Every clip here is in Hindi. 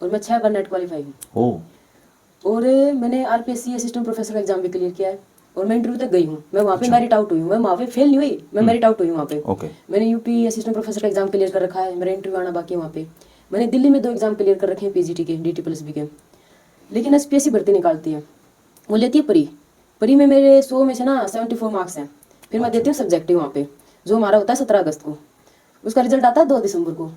और मैं 6 बार नेट क्वालिफाई हूँ। और मैंने आरपीएससी असिस्टेंट प्रोफेसर का एग्जाम भी क्लियर किया है और मैं इंटरव्यू तक गई हूँ। मैं वहाँ पे मेरिट आउट हुई हूँ, मैं वहाँ पे फेल नहीं हुई, मैं मेरिट आउट हुई हूँ वहाँ पे। मैंने यूपी असिस्टेंट प्रोफेसर का एग्जाम क्लियर कर रखा है, मेरा इंटरव्यू आना बाकी है वहाँ पे। मैंने दिल्ली में 2 एग्जाम क्लियर कर रखे हैं पीजीटी के, DT+B के। लेकिन एसपीएससी भर्ती निकालती है, वो लेती है परी में मेरे 100 में से ना 74 मार्क्स हैं। फिर मैं देती हूँ सब्जेक्टिव वहाँ पे, जो हमारा होता है 17 अगस्त को। उसका रिजल्ट आता है 2 दिसंबर को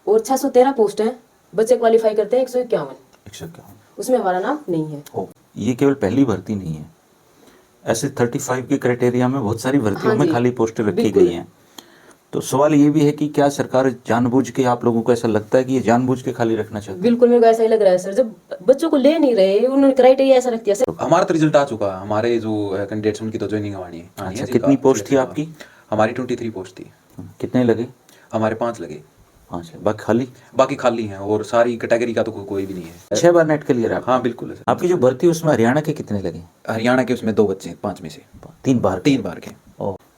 और 613 पोस्ट हैं, बच्चे क्वालिफाई करते हैं 151। उसमें हमारा नाम नहीं है। ये केवल पहली भर्ती नहीं है, ऐसे 35 के क्राइटेरिया में बहुत सारी भर्तियों में खाली पोस्टें रखी गई हैं। तो सवाल ये भी है कि क्या सरकार जानबूझ के, आप लोगों को ऐसा लगता है कि ये जानबूझ के खाली रखना चाहती है? बिल्कुल, मेरे को ऐसा ही लग रहा है सर। जब बच्चों को ले नहीं रहे, उन्होंने क्राइटेरिया ऐसा रख दिया सर। हमारा तो रिजल्ट आ चुका है, हमारे जो कैंडिडेट्स उनकी तो ज्वाइनिंग आनी है। अच्छा, कितनी पोस्ट थी आपकी? हमारी 23 पोस्ट थी। कितने लगे? हमारे 5 लगे। अच्छा, बाकी खाली हैं और सारी कैटेगरी का तो कोई भी नहीं है। 6 बार नेट क्लियर है? हाँ बिल्कुल है। आपकी जो भर्ती उसमें हरियाणा के कितने लगे? हरियाणा के उसमें 2 बच्चे 5 में से 3 बार 3 बार के।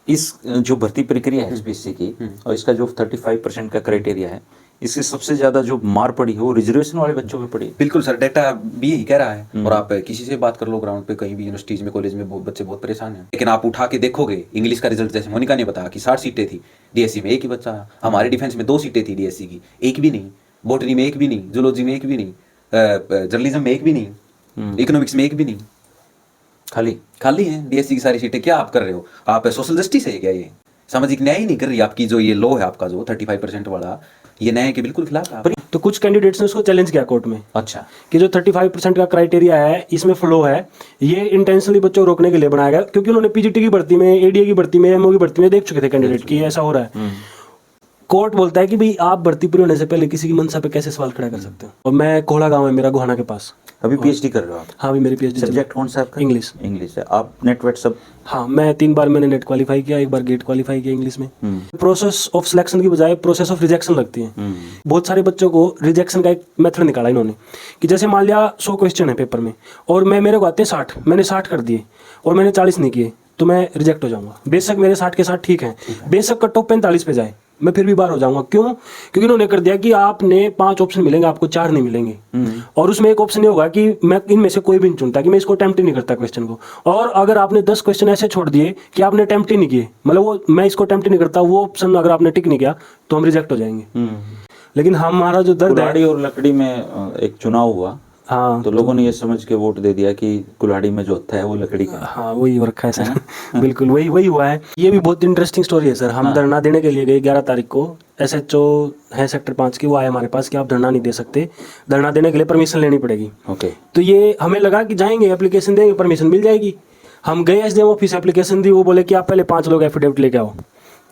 इस जो भर्ती प्रक्रिया है एसपीएससी की, और इसका जो 35% का क्राइटेरिया है, इससे सबसे ज्यादा जो मार पड़ी है वो रिजर्वेशन वाले बच्चों पे पड़ी। बिल्कुल सर, डेटा भी यही कह रहा है। और आप किसी से बात कर लो ग्राउंड पे, कहीं भी यूनिवर्सिटीज में, कॉलेज में बच्चे बहुत परेशान हैं। लेकिन आप उठा के देखोगे इंग्लिश का रिजल्ट, जैसे मोनिका ने बताया कि 60 सीटें थी, डीएससी में 1 ही बच्चा आया। हमारे डिफेंस में 2 सीटें थी डीएससी की, 1 भी नहीं। बॉटनी में 1 भी नहीं, जूलॉजी में 1 भी नहीं, जर्नलिज्म में 1 भी नहीं, इकोनॉमिक्स में 1 भी नहीं। खाली है डीएससी की सारी सीटें। क्या आप कर रहे हो? आप सोशल जस्टिस है क्या? ये सामाजिक न्याय ही नहीं कर रही आपकी जो ये लॉ है आपका, जो 35% वाला, ये न्याय के बिल्कुल खिलाफ है। तो कुछ कैंडिडेट्स ने उसको चैलेंज किया कोर्ट में। अच्छा, कि जो 35% का क्राइटेरिया है, इसमें फ्लो है, ये इंटेंशनली बच्चों को रोकने के लिए बनाया गया, क्योंकि उन्होंने पीजीटी की भर्ती में, एडीए की भर्ती में, एमओ की भर्ती में देख चुके थे कैंडिडेट की ऐसा हो रहा है। कोर्ट बोलता है कि भाई आप भर्ती पूरी होने से पहले किसी की मंशा पे कैसे सवाल खड़ा कर सकते हो। और मैं कोहड़ा गाँव है मेरा, गोहाना के पास। अभी पीएचडी कर रहे हो आप? हाँ, अभी मेरी पीएचडी। सब्जेक्ट कौन सा आपका? इंग्लिश है। आप नेट वेट सब? हाँ, मैं 3 बार मैंने नेट क्वालिफाई किया, 1 बार गेट क्वालिफाई किया इंग्लिश में। प्रोसेस ऑफ सिलेक्शन की बजाय प्रोसेस ऑफ रिजेक्शन लगती है। बहुत सारे बच्चों को रिजेक्शन का एक मेथड निकाला इन्होंने, कि जैसे मान लिया 100 क्वेश्चन है पेपर में और मेरे को आते हैं 60, मैंने 60 कर दिए और मैंने 40 नहीं किए, तो मैं रिजेक्ट हो जाऊंगा। बेशक मेरे 60 के 60 ठीक है, बेशक कट ऑफ 45 पे जाए, मैं फिर भी बाहर हो जाऊंगा। क्यों? क्योंकि उन्होंने कर दिया कि आपने 5 ऑप्शन मिलेंगे, आपको 4 नहीं मिलेंगे। और उसमें एक ऑप्शन ये होगा कि मैं इनमें से कोई भी नहीं चुनता, कि मैं इसको अटेम्प्ट ही नहीं करता क्वेश्चन को। और अगर आपने 10 क्वेश्चन ऐसे छोड़ दिए कि आपने अटेम्प्ट ही नहीं किए, मतलब वो मैं इसको अटेम्प्ट ही नहीं करता, वो ऑप्शन अगर आपने टिक नहीं किया तो हम रिजेक्ट हो जाएंगे। लेकिन हमारा जो दर्द है, कुल्हाड़ी और लकड़ी में एक चुनाव हुआ। हाँ, तो लोगों ने ये समझ के वोट दे दिया कि कुल्हाड़ी में जो होता है वो लकड़ी का। हाँ, वही हो रखा है सर। बिल्कुल वही हुआ है। ये भी बहुत इंटरेस्टिंग स्टोरी है सर। हम धरना देने के लिए गए 11 तारीख को। SHO है सेक्टर 5 की, वो आए हमारे पास कि आप धरना नहीं दे सकते, धरना देने के लिए परमिशन लेनी पड़ेगी। तो ये हमें लगा कि जाएंगे, एप्लीकेशन देंगे, परमिशन मिल जाएगी। हम गए SDM ऑफिस, एप्लीकेशन दी, वो बोले कि आप पहले 5 लोग एफिडेविट लेके आओ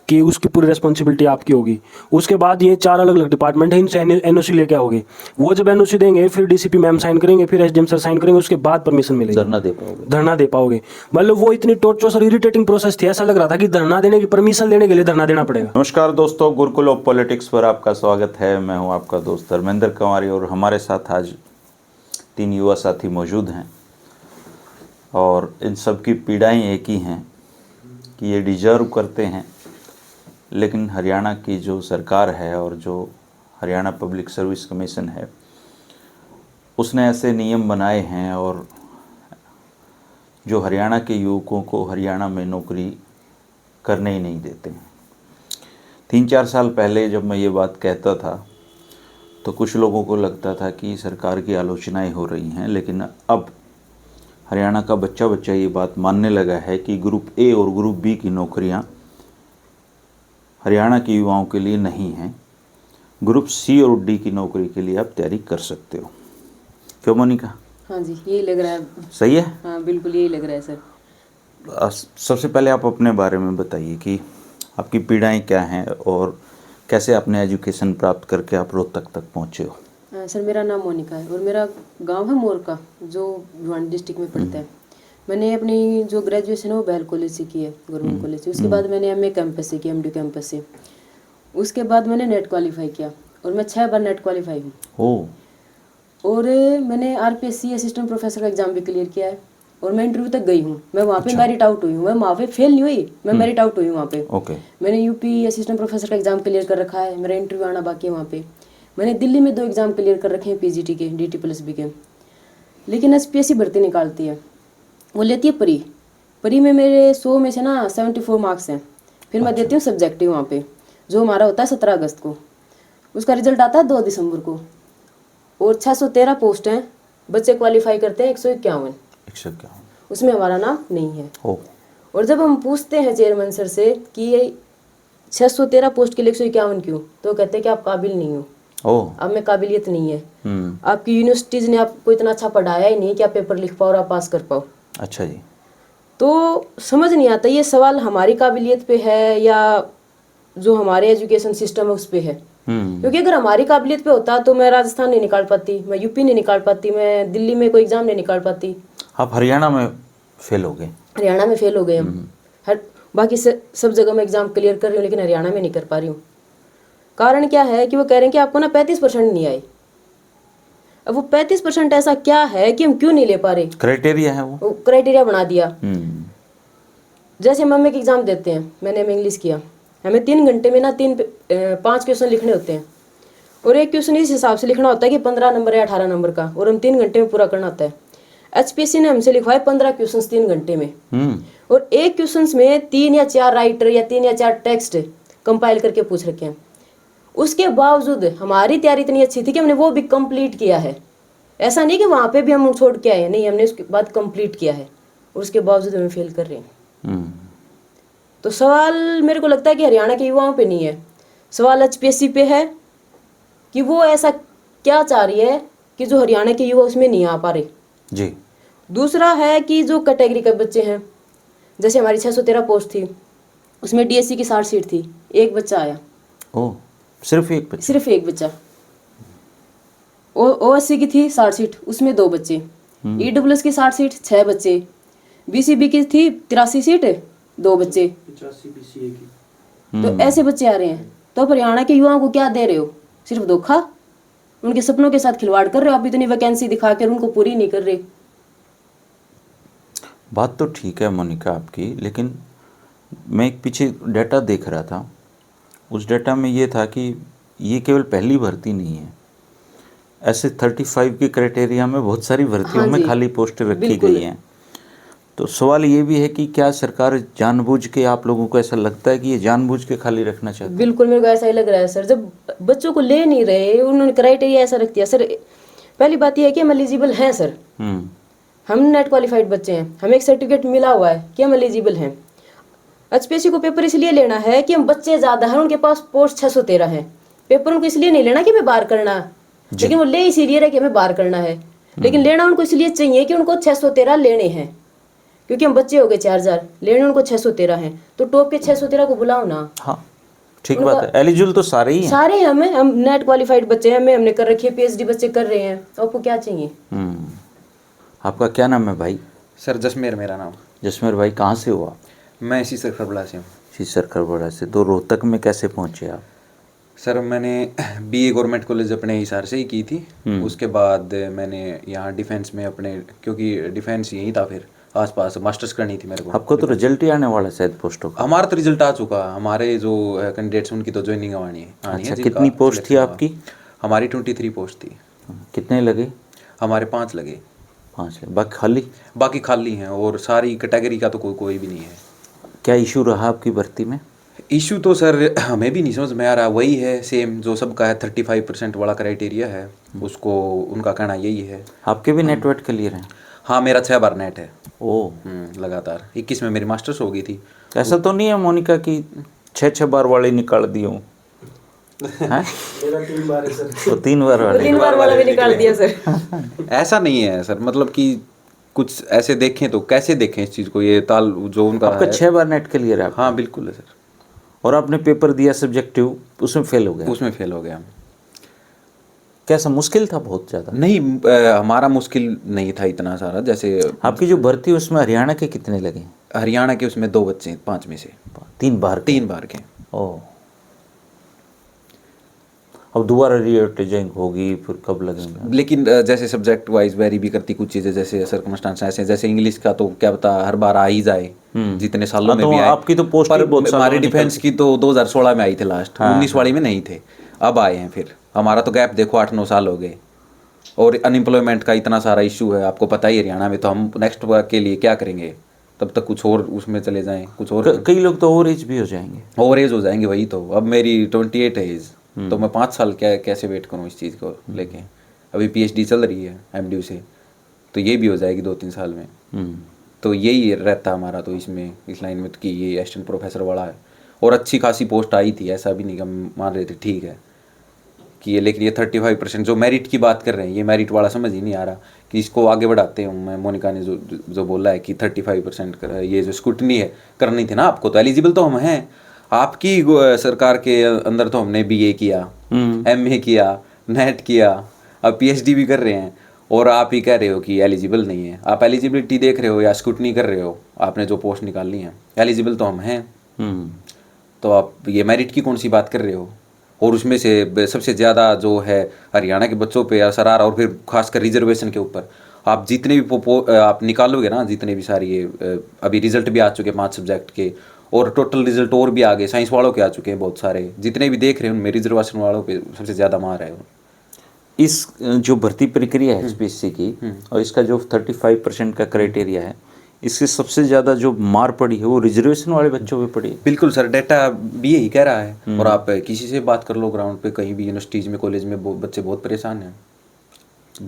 कि उसकी पूरी रिस्पॉन्सिबिलिटी आपकी होगी। उसके बाद ये 4 अलग अलग डिपार्टमेंट है, इनसे NOC लेके आओगे। वो जब NOC देंगे फिर DCP मैम साइन करेंगे, फिर SDM सर साइन करेंगे, उसके बाद परमिशन मिलेगी, धरना दे पाओगे। मतलब वो इतनी टॉर्चरस और इरिटेटिंग प्रोसेस थी, ऐसा लग रहा था कि धरना देने की परमिशन लेने के लिए धरना देना पड़ेगा। नमस्कार दोस्तों, गुरुकुल ऑफ पॉलिटिक्स पर आपका स्वागत है। मैं हूं आपका दोस्त धर्मेंद्र कुमारी और हमारे साथ आज 3 युवा साथी मौजूद हैं और इन सब की पीड़ाएं एक ही हैं कि ये डिजर्व करते हैं, लेकिन हरियाणा की जो सरकार है और जो हरियाणा पब्लिक सर्विस कमीशन है, उसने ऐसे नियम बनाए हैं और जो हरियाणा के युवकों को हरियाणा में नौकरी करने ही नहीं देते हैं। 3-4 साल पहले जब मैं ये बात कहता था तो कुछ लोगों को लगता था कि सरकार की आलोचनाएं हो रही हैं, लेकिन अब हरियाणा का बच्चा ये बात मानने लगा है कि ग्रुप A और ग्रुप B की नौकरियां हरियाणा के युवाओं के लिए नहीं हैं। ग्रुप C और D की नौकरी के लिए आप तैयारी कर सकते हो। क्यों मोनिका? हाँ जी, यही लग रहा है। सही है? हाँ बिल्कुल यही लग रहा है सर। सबसे पहले आप अपने बारे में बताइए कि आपकी पीड़ाएं क्या हैं और कैसे आपने एजुकेशन प्राप्त करके आप रोहतक तक पहुँचे हो। सर, मेरा नाम मोनिका है और मेरा गांव है मोरका, जो भिवानी डिस्ट्रिक्ट में पड़ता है। मैंने अपनी जो ग्रेजुएशन है वो बैल कॉलेज से की है, गवर्नमेंट कॉलेज से। उसके बाद मैंने MA कैंपस से की, MD कैंपस से। उसके बाद मैंने नेट क्वालिफाई किया और मैं 6 बार नेट क्वालिफाई हूँ। और मैंने RPSC असिस्टेंट प्रोफेसर का एग्जाम भी क्लियर किया है और मैं इंटरव्यू तक गई हूँ। मैं वहाँ पे मेरिट आउट हुई हूँ, मैं वहाँ पे फेल नहीं हुई, मैं मेरिट आउट हुई हूँ वहाँ पे। मैंने UP असिस्टेंट प्रोफेसर का एग्जाम क्लियर कर रखा है, मेरा इंटरव्यू आना बाकी है वहाँ पे। मैंने दिल्ली में 2 एग्ज़ाम क्लियर कर रखे हैं पीजीटी के, DT+B के, लेकिन एचपीएससी भर्ती निकालती है, वो लेती है परी में मेरे 100 में से ना 74 मार्क्स हैं। फिर मैं देती हूँ सब्जेक्टिव वहाँ पे, जो हमारा होता है 17 अगस्त को, उसका रिजल्ट आता है 2 दिसंबर को, और 613 पोस्ट हैं, बच्चे क्वालिफाई करते हैं 151, उसमें हमारा नाम नहीं है। और जब हम पूछते हैं चेयरमैन सर से कि ये 613 पोस्ट के लिए 151 क्यों, तो कहते हैं कि आप काबिल नहीं हो, आप में काबिलियत नहीं है, आपकी यूनिवर्सिटीज़ ने आपको इतना अच्छा पढ़ाया ही नहीं कि आप पेपर लिख पाओ और आप पास कर पाओ। अच्छा जी। तो समझ नहीं आता ये सवाल हमारी काबिलियत पे है या जो हमारे एजुकेशन सिस्टम है उस पे है। क्योंकि अगर हमारी काबिलियत पे होता तो मैं राजस्थान नहीं निकाल पाती, मैं यूपी नहीं निकाल पाती, मैं दिल्ली में कोई एग्जाम नहीं निकाल पाती। आप हरियाणा में फेल हो गए? हरियाणा में फेल हो गए हम। बाकी सब जगह मैं एग्जाम क्लियर कर रही हूँ, लेकिन हरियाणा में नहीं कर पा रही हूँ। कारण क्या है कि वो कह रहे हैं कि आपको ना 35% नहीं आए। अब वो 35% ऐसा क्या है कि हम क्यों नहीं ले पा रहे? क्राइटेरिया है वो क्राइटेरिया बना दिया। जैसे हम एक एग्जाम देते हैं, मैंने इंग्लिश किया, हमें 3 घंटे में ना 5 क्वेश्चन लिखने होते हैं, और एक क्वेश्चन इस हिसाब से लिखना होता है कि 15 नंबर या 18 नंबर का, और हम 3 घंटे में पूरा करना होता है। एचपीएससी ने हमसे लिखवाए 15 क्वेश्चन 3 घंटे में, और एक क्वेश्चन में 3 या 4 राइटर या 3 या 4 टेक्स्ट कंपाइल करके पूछ रखे हैं। उसके बावजूद हमारी तैयारी इतनी अच्छी थी कि हमने वो भी कंप्लीट किया है। ऐसा नहीं कि वहाँ पे भी हम छोड़ के आए, नहीं, हमने उसके बाद कंप्लीट किया है, और उसके बावजूद हम फेल कर रहे हैं। तो सवाल मेरे को लगता है कि हरियाणा के युवाओं पे नहीं है, सवाल एचपीएससी पे है कि वो ऐसा क्या चाह रही है कि जो हरियाणा के युवा उसमें नहीं आ पा रहे जी। दूसरा है कि जो कैटेगरी के बच्चे हैं, जैसे हमारी 613 पोस्ट थी, उसमें डीएससी की 60 सीट थी, एक बच्चा आया। सिर्फ एक बच्चा? सिर्फ एक बच्चा। ओएससी की थी 60 सीट, उसमें 2 बच्चे। ईडब्ल्यूएस की 60 सीट 6 बच्चे। बीसीबी की थी 83 सीट 2 बच्चे। 85 बीसीए की। तो ऐसे बच्चे आ रहे हैं। तो आप हरियाणा के युवाओं को क्या दे रहे हो? सिर्फ धोखा, उनके सपनों के साथ खिलवाड़ कर रहे हो। आप इतनी वैकेंसी दिखा कर उनको पूरी नहीं कर रहे। बात तो ठीक है मोनिका आपकी, लेकिन मैं एक पीछे डाटा देख रहा था, उस डाटा में ये था कि ये केवल पहली भर्ती नहीं है, ऐसे 35 के क्राइटेरिया में बहुत सारी भर्तियों में खाली पोस्टें रखी गई हैं। तो सवाल ये भी है कि क्या सरकार जानबूझ के, आप लोगों को ऐसा लगता है कि ये जानबूझ के खाली रखना चाहती है? बिल्कुल, मेरे को ऐसा ही लग रहा है सर। जब बच्चों को ले नहीं रहे, उन्होंने क्राइटेरिया ऐसा रख दिया। सर पहली बात यह है कि हम एलिजिबल हैं सर, हम नेट क्वालिफाइड बच्चे हैं, हमें एक सर्टिफिकेट मिला हुआ है कि हम एलिजिबल हैं। एचपीएससी को पेपर इसलिए लेना है कि हम बच्चे ज़्यादा हैं, उनके पास पोस्ट 613 है। पेपर उनको इसलिए नहीं लेना कि हमें बाहर करना, लेकिन वो ले इसीलिए रहे कि हमें बाहर करना है। लेकिन लेना उनको इसलिए चाहिए कि उनको 613 लेने हैं, क्योंकि हम बच्चे हो गए 4000, लेने उनको 613 हैं। तो टॉप के 613 को बुलाओ ना। हाँ ठीक बात है, एलिजिबल तो सारे ही हैं। सारे हमें, हम नेट क्वालिफाइड बच्चे हैं, हमने कर रखी है, पीएचडी बच्चे कर रहे हैं। आपको क्या चाहिए? आपका क्या नाम है भाई? सर जसमेर मेरा नाम। जसमेर भाई, कहाँ से हो आप? मैं इसी सरखरबड़ा से हूँ। इसी सरखरबड़ा से। तो रोहतक में कैसे पहुँचे आप? सर मैंने बीए गवर्नमेंट कॉलेज अपने हिसार से ही की थी। उसके बाद मैंने यहाँ डिफेंस में अपने, क्योंकि डिफेंस यही था, फिर आसपास मास्टर्स करनी थी मेरे को। आपको तो रिजल्ट ही आने वाला है शायद पोस्टों का। हमारा तो रिजल्ट आ चुका, हमारे जो कैंडिडेट्स उनकी तो ज्वाइनिंग आनी है। अच्छा, कितनी पोस्ट थी आपकी? हमारी 23 पोस्ट थी। कितने लगे? हमारे 5 लगे। 5 लगे, बाकी खाली? बाकी खाली हैं, और सारी कैटेगरी का तो कोई भी नहीं है। क्या इशू रहा आपकी भर्ती में? इशू तो सर हमें भी नहीं समझ में आ रहा। वही है सेम जो सबका है, 35% वाला क्राइटेरिया है, उसको उनका कहना यही है। आपके भी नेटवर्क क्लियर हैं? हाँ, मेरा 6 बार नेट है। लगातार 21 में मेरी मास्टर्स हो गई थी। ऐसा तो नहीं है मोनिका कि 6 बार वाले निकाल दिए हूँ? मेरा 3 बार है सर। तो 3 बार वाले? 3 बार वाला भी निकाल दिया सर। ऐसा नहीं है सर, मतलब कि कुछ ऐसे देखें तो कैसे देखें इस चीज़ को, ये ताल जो उनका आपका है। 6 बार नेट क्लियर है? हाँ बिल्कुल है सर। और आपने पेपर दिया सब्जेक्टिव, उसमें फेल हो गया? उसमें फेल हो गया। कैसा मुश्किल था? बहुत ज़्यादा? नहीं, हमारा मुश्किल नहीं था इतना सारा। जैसे आपकी जो भर्ती उसमें हरियाणा के कितने लगे? हरियाणा के उसमें 2 बच्चे, 5 में से 3 बार? 3 बार के। ओह, अब दोबारा रीअटेजिंग होगी, फिर कब लगेंगे? लेकिन जैसे सब्जेक्ट वाइज वेरी भी करती कुछ चीज़ें, जैसे सर्कमस्टांस ऐसे, जैसे इंग्लिश का तो क्या पता हर बार आ ही जाए, जितने सालों में तो भी आए। आपकी तो पोस्ट पर भी बहुत सालों हमारे में डिफेंस की तो 2016 में आई थी लास्ट, 19 वाली में नहीं थे। अब आए हैं फिर। हमारा तो गैप देखो 8-9 साल हो गए, और अनएम्प्लॉयमेंट का इतना सारा इशू है, आपको पता ही है हरियाणा में। तो हम नेक्स्ट वर्क के लिए क्या करेंगे, तब तक कुछ और उसमें चले जाएं, कुछ और। कई लोग तो ओवर एज भी हो जाएंगे। ओवर एज हो जाएंगे, वही तो। अब मेरी 28 है एज, तो मैं 5 साल कैसे वेट करूँ इस चीज़ को लेके। अभी PhD चल रही है MDU से, तो ये भी हो जाएगी 2-3 साल में। तो यही रहता हमारा तो इसमें, इस लाइन में, कि ये असिस्टेंट प्रोफेसर वाला है। और अच्छी खासी पोस्ट आई थी, ऐसा भी नहीं कि हम मान रहे थे ठीक है कि ये, लेकिन ये 35% जो मेरिट की बात कर रहे हैं, ये मेरिट वाला समझ ही नहीं आ रहा कि इसको आगे बढ़ाते हूँ मैं। मोनिका ने जो बोला है कि 35% ये जो स्क्रूटनी है करनी थी ना आपको, तो एलिजिबल तो हम हैं। आपकी सरकार के अंदर तो हमने BA किया, MA किया, नेट किया, अब PhD भी कर रहे हैं, और आप ही कह रहे हो कि एलिजिबल नहीं है। आप एलिजिबिलिटी देख रहे हो या स्क्रूटनी कर रहे हो, आपने जो पोस्ट निकालनी है, एलिजिबल तो हम हैं। तो आप ये मेरिट की कौन सी बात कर रहे हो। और उसमें से सबसे ज़्यादा जो है हरियाणा के बच्चों पे असर आ रहा, और फिर खासकर रिजर्वेशन के ऊपर। आप जितने भी आप निकालोगे ना, जितने भी सारी ये अभी रिजल्ट भी आ चुके 5 सब्जेक्ट के, और टोटल रिजल्ट और भी आगे साइंस वालों के आ चुके हैं बहुत सारे। जितने भी देख रहे हैं उनमें रिजर्वेशन वालों पे सबसे ज़्यादा मार है। इस जो भर्ती प्रक्रिया है HPSC की, और इसका जो 35% का क्राइटेरिया है, इससे सबसे ज़्यादा जो मार पड़ी है वो रिजर्वेशन वाले बच्चों पे पड़ी है। बिल्कुल सर, डाटा भी यही कह रहा है। और आप किसी से बात कर लो ग्राउंड पे, कहीं भी यूनिवर्सिटीज़ में, कॉलेज में बच्चे बहुत परेशान हैं।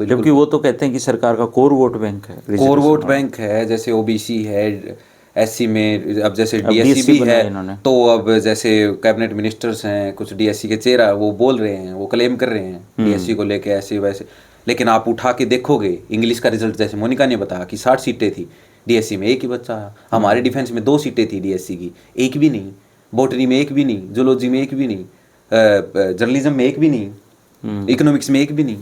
जबकि वो तो कहते हैं कि सरकार का कोर वोट बैंक है, कोर वोट बैंक है। जैसे OBC है, SC में अब जैसे DSC भी है, तो अब जैसे कैबिनेट मिनिस्टर्स हैं, कुछ DSC के चेहरा वो बोल रहे हैं, वो क्लेम कर रहे हैं DSC को लेके ऐसे वैसे। लेकिन आप उठा के देखोगे इंग्लिश का रिजल्ट, जैसे मोनिका ने बताया कि 60 सीटें थी DSC में, एक ही बच्चा आया। हमारे डिफेंस में 2 सीटें थी DSC की, एक भी नहीं। बॉटनी में एक भी नहीं, जूलॉजी में एक भी नहीं, जर्नलिज्म में एक भी नहीं, इकोनॉमिक्स में एक भी नहीं।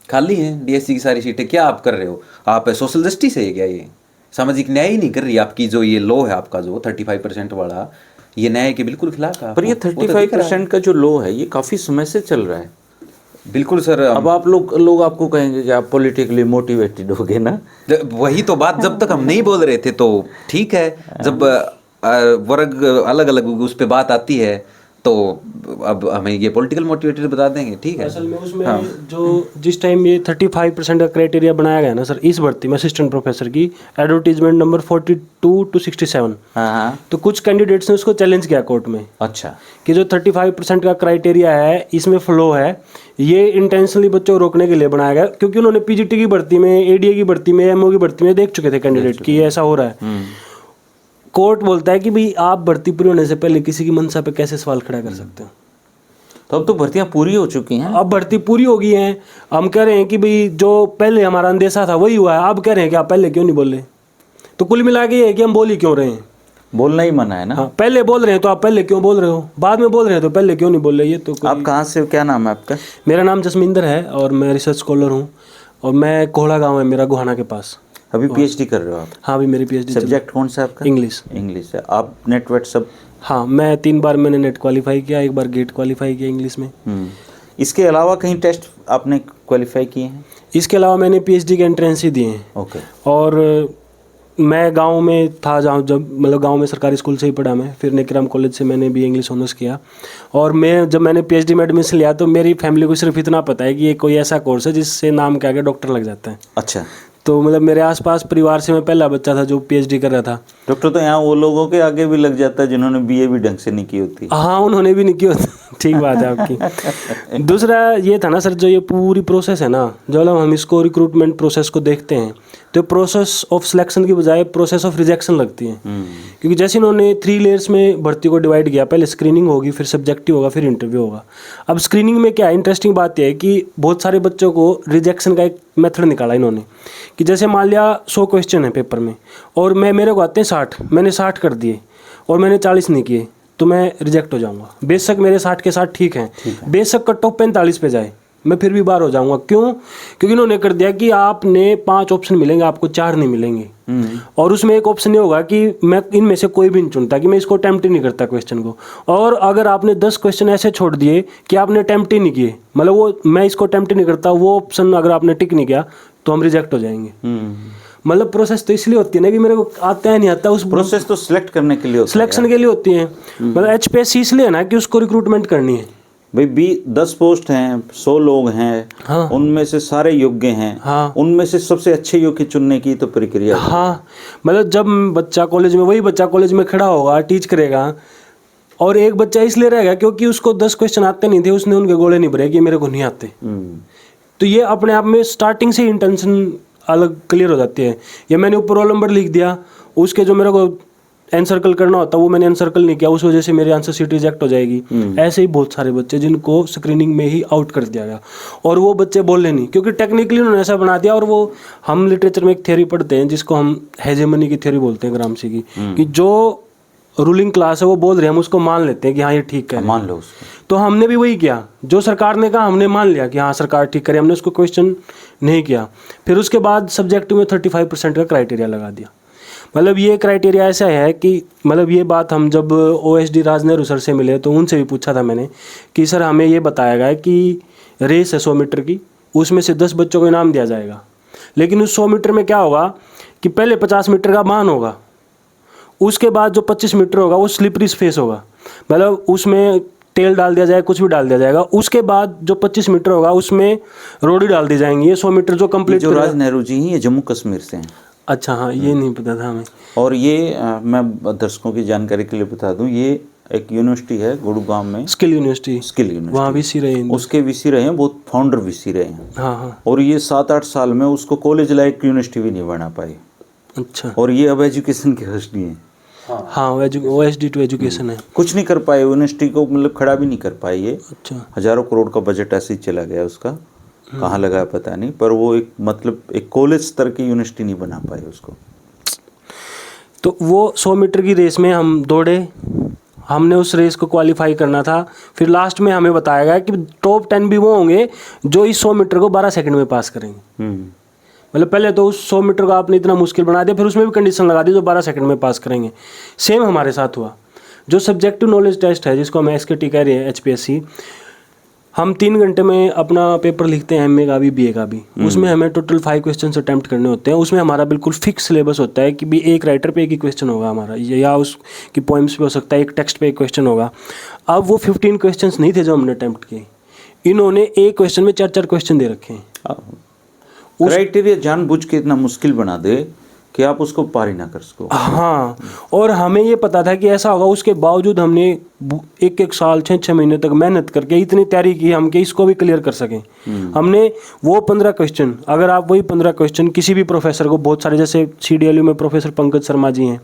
खाली हैं DSC की सारी सीटें। क्या आप कर रहे हो? आप सोशल जस्टिस है क्या? ये सामाजिक न्याय ही नहीं कर रही आपकी जो ये लॉ है आपका, जो 35% वाला, ये न्याय के बिल्कुल खिलाफ है। पर ये 35% का जो लॉ है, ये काफ़ी समय से चल रहा है। बिल्कुल सर। अब आप लोग आपको कहेंगे कि आप पॉलिटिकली मोटिवेटेड होगे ना। वही तो बात, जब तक हम नहीं बोल रहे थे तो ठीक है, जब वर्ग अलग अलग उस पर बात आती है तो अब हमें ये पॉलिटिकल मोटिवेटेड बता देंगे, ठीक है। असल में उसमें जो जिस टाइम ये 35% का क्राइटेरिया बनाया गया ना सर, इस भर्ती में असिस्टेंट प्रोफेसर की, एडवर्टीजमेंट नंबर 42 to 67, तो कुछ कैंडिडेट्स ने उसको चैलेंज किया कोर्ट में। अच्छा, कि जो 35% का क्राइटेरिया है, इसमें फ्लो है, ये इंटेंशनली बच्चों को रोकने के लिए बनाया गया, क्योंकि उन्होंने PGT की भर्ती में, ADA की भर्ती में, MO की भर्ती में देख चुके थे कैंडिडेट कि ऐसा हो रहा है। कोर्ट बोलता है कि भाई आप भर्ती पूरी होने से पहले किसी की मंशा पे कैसे सवाल खड़ा कर सकते हो। तो अब तो भर्तियां पूरी हो चुकी हैं। अब भर्ती पूरी हो गई है, हम कह रहे हैं कि भाई जो पहले हमारा अंदेशा था वही हुआ है। अब कह रहे हैं कि आप पहले क्यों नहीं बोल रहे, तो कुल मिला के ये है कि हम बोल ही क्यों रहे हैं। बोलना ही मना है ना। हाँ, पहले बोल रहे हैं तो आप पहले क्यों बोल रहे हो, बाद में बोल रहे हैं तो पहले क्यों नहीं बोल रहे। ये तो आप कहाँ से, क्या नाम है आपका? मेरा नाम जसमिंदर है और मैं रिसर्च स्कॉलर हूँ, और मैं कोहड़ा गाँव है मेरा, गोहाना के पास। अभी PhD कर रहे हो आप? हाँ, अभी मेरी PhD। सब्जेक्ट कौन सा आपका? इंग्लिश। इंग्लिश है। आप नेट वेट सब? हाँ, मैं 3 बार मैंने नेट क्वालिफाई किया, 1 बार गेट क्वालिफाई किया इंग्लिश में। इसके अलावा कहीं टेस्ट आपने क्वालिफाई किए हैं? इसके अलावा मैंने PhD के एंट्रेंस ही दिए हैं। ओके। और मैं गांव में था, जहाँ जब मतलब गांव में सरकारी स्कूल से ही पढ़ा मैं, फिर नेकराम कॉलेज से मैंने भी इंग्लिश ऑनर्स किया। और मैं जब मैंने PhD में एडमिशन लिया तो मेरी फैमिली को सिर्फ इतना पता है कि ये कोई ऐसा कोर्स है जिससे नाम के आगे डॉक्टर लग जाता है। अच्छा। तो मतलब मेरे आसपास परिवार से मैं पहला बच्चा था जो PhD कर रहा था। डॉक्टर तो यहाँ वो लोगों के आगे भी लग जाता है जिन्होंने BA भी ढंग से नहीं की होती। हाँ, उन्होंने भी नहीं की होती। ठीक बात है आपकी। दूसरा ये था ना सर, जो ये पूरी प्रोसेस है ना, जो हम इसको रिक्रूटमेंट प्रोसेस को देखते हैं तो प्रोसेस ऑफ सिलेक्शन की बजाय प्रोसेस ऑफ रिजेक्शन लगती है। क्योंकि जैसे इन्होंने 3 लेयर्स में भर्ती को डिवाइड किया, पहले स्क्रीनिंग होगी, फिर सब्जेक्टिव होगा, फिर इंटरव्यू होगा। अब स्क्रीनिंग में क्या इंटरेस्टिंग बात यह है कि बहुत सारे बच्चों को रिजेक्शन का एक मेथड निकाला इन्होंने, कि जैसे मान लिया 100 क्वेश्चन है पेपर में और मेरे को आते हैं 60, मैंने 60 कर दिए और मैंने 40 नहीं किए, तो मैं रिजेक्ट हो जाऊंगा। बेशक मेरे 60 के 60 ठीक हैं, बेशक कट ऑफ 45 पे जाए, मैं फिर भी बाहर हो जाऊंगा। क्यों? क्योंकि इन्होंने कर दिया कि आपने 5 ऑप्शन मिलेंगे, आपको 4 नहीं मिलेंगे। और उसमें एक ऑप्शन ये होगा कि मैं इनमें से कोई भी नहीं चुनता, कि मैं इसको अटेम्प्ट ही नहीं करता क्वेश्चन को। और अगर आपने 10 क्वेश्चन ऐसे छोड़ दिए कि आपने अटेम्प्ट ही नहीं किए, मतलब वो मैं इसको अटेम्प्ट ही नहीं करता, वो ऑप्शन अगर आपने टिक नहीं किया तो हम रिजेक्ट हो जाएंगे। मतलब प्रोसेस तो इसलिए होती है ना कि मेरे को आता है नहीं आता, उस प्रोसेस तो सिलेक्ट करने के लिए होता है सिलेक्शन के लिए होती है। मतलब एचपीएससी इसलिए है ना कि उसको रिक्रूटमेंट करनी है। भाई 10 पोस्ट हैं, 100 लोग हैं, हाँ। उनमें से सारे योग्य हैं, हाँ। उनमें से सबसे अच्छे योग्य चुनने की तो प्रक्रिया है। हाँ, मतलब जब बच्चा कॉलेज में, वही बच्चा कॉलेज में खड़ा होगा, टीच करेगा, और एक बच्चा इसलिए रहेगा क्योंकि उसको 10 क्वेश्चन आते नहीं थे, उसने उनके गोले नहीं भरे कि मेरे को नहीं आते। तो ये अपने आप में स्टार्टिंग से ही इंटेंशन अलग क्लियर हो जाती है। या मैंने ऊपर रोल नंबर लिख दिया, उसके जो मेरे को एनसर्कल करना होता है वो मैंने एनसर्कल नहीं किया, उस वजह से मेरी आंसर शीट रिजेक्ट हो जाएगी। ऐसे ही बहुत सारे बच्चे जिनको स्क्रीनिंग में ही आउट कर दिया गया, और वो बच्चे बोले नहीं क्योंकि टेक्निकली उन्होंने ऐसा बना दिया। और वो हम लिटरेचर में एक थ्योरी पढ़ते हैं जिसको हम हेजेमनी की थ्योरी बोलते हैं, ग्रामसी की, कि जो रूलिंग क्लास है वो बोल रहे हैं, हम उसको मान लेते हैं कि हाँ ये ठीक है, मान लो उसको। तो हमने भी वही किया, जो सरकार ने कहा हमने मान लिया कि हाँ सरकार ठीक करे, हमने उसको क्वेश्चन नहीं किया। फिर उसके बाद सब्जेक्टिव में 35% का क्राइटेरिया लगा दिया। मतलब ये क्राइटेरिया ऐसा है कि, मतलब ये बात हम जब OSD राज नेहरू सर से मिले तो उनसे भी पूछा था मैंने कि सर हमें ये बताया गया कि रेस है 100 मीटर की, उसमें से 10 बच्चों को इनाम दिया जाएगा, लेकिन उस 100 मीटर में क्या होगा कि पहले 50 मीटर का मान होगा, उसके बाद जो 25 मीटर होगा वो स्लिपरी स्पेस होगा, मतलब उसमें तेल डाल दिया जाए, कुछ भी डाल दिया जाएगा। उसके बाद जो 25 मीटर होगा उसमें रोड़ी डाल दी जाएंगी। ये 100 मीटर जो कंप्लीट, जो राज नेहरू जी हैं ये जम्मू कश्मीर से हैं। अच्छा, हाँ, ये नहीं पता था हमें। और ये मैं दर्शकों की जानकारी के लिए बता दूं, ये एक यूनिवर्सिटी है गुरुग्राम में, स्किल यूनिवर्सिटी, स्किल यूनिवर्सिटी, वहाँ वीसी रहे हैं। उसके वीसी रहे हैं, बहुत फाउंडर वीसी रहे हैं। हाँ हाँ, और ये 7-8 साल में उसको कॉलेज लाइक यूनिवर्सिटी भी नहीं बना पाई। अच्छा। और ये अब एजुकेशन के हस्ती हैं। हाँ, OSD टू एजुकेशन है। कुछ नहीं कर पाए यूनिवर्सिटी को, मतलब खड़ा भी नहीं कर पाए ये। अच्छा, हजारों करोड़ का बजट ऐसे ही चला गया उसका, कहाँ लगा है पता नहीं, पर वो एक मतलब एक कॉलेज स्तर की यूनिवर्सिटी नहीं बना पाए उसको। तो वो 100 मीटर की रेस में हम दौड़े, हमने उस रेस को क्वालिफाई करना था। फिर लास्ट में हमें बताया गया कि टॉप 10 भी वो होंगे जो इस 100 मीटर को 12 सेकंड में पास करेंगे। मतलब पहले तो उस 100 मीटर को आपने इतना मुश्किल बना दिया, फिर उसमें भी कंडीशन लगा दी जो 12 सेकंड में पास करेंगे। सेम हमारे साथ हुआ। जो सब्जेक्टिव नॉलेज टेस्ट है जिसको हम SKT कह रहे हैं, HPSC, हम 3 घंटे में अपना पेपर लिखते हैं, MA का भी BA का भी। उसमें हमें टोटल 5 क्वेश्चन अटेम्प्ट करने होते हैं। उसमें हमारा बिल्कुल फिक्स सिलेबस होता है कि भी एक राइटर पे एक ही क्वेश्चन होगा हमारा, या उसकी पोइम्स पे हो सकता है, एक टेक्स्ट पे एक क्वेश्चन होगा। अब वो 15 क्वेश्चन नहीं थे जो हमने अटेम्प्ट किए, इन्होंने एक क्वेश्चन में 4-4 क्वेश्चन दे रखे हैं। क्राइटेरिया जानबूझ के इतना मुश्किल बना दे कि आप उसको पार ही ना कर सको। हाँ, और हमें ये पता था कि ऐसा होगा, उसके बावजूद हमने 1-1 साल 6-6 महीने तक मेहनत करके इतनी तैयारी की हम कि इसको भी क्लियर कर सकें। हमने वो 15 क्वेश्चन, अगर आप वही 15 क्वेश्चन किसी भी प्रोफेसर को, बहुत सारे जैसे CDLU में प्रोफेसर पंकज शर्मा जी हैं,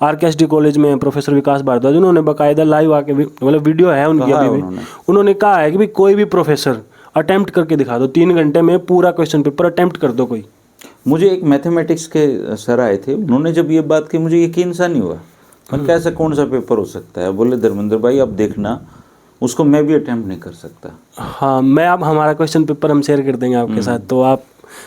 RKSD कॉलेज में प्रोफेसर विकास भारद्वाज, उन्होंने बाकायदा लाइव आके, मतलब वीडियो है उनकी अभी भी, उन्होंने कहा है कि भाई कोई भी प्रोफेसर अटेम्प्ट करके दिखा दो, 3 घंटे में पूरा क्वेश्चन पेपर अटेम्प्ट कर दो कोई। मुझे एक मैथमेटिक्स के सर आए थे, उन्होंने जब ये बात की मुझे यकीन सा नहीं हुआ। मैं कैसा कौन सा पेपर हो सकता है? बोले धर्मेंद्र भाई आप देखना, उसको मैं भी अटेम्प्ट नहीं कर सकता। हाँ, मैं आप हमारा क्वेश्चन पेपर हम शेयर कर देंगे आपके साथ, तो आप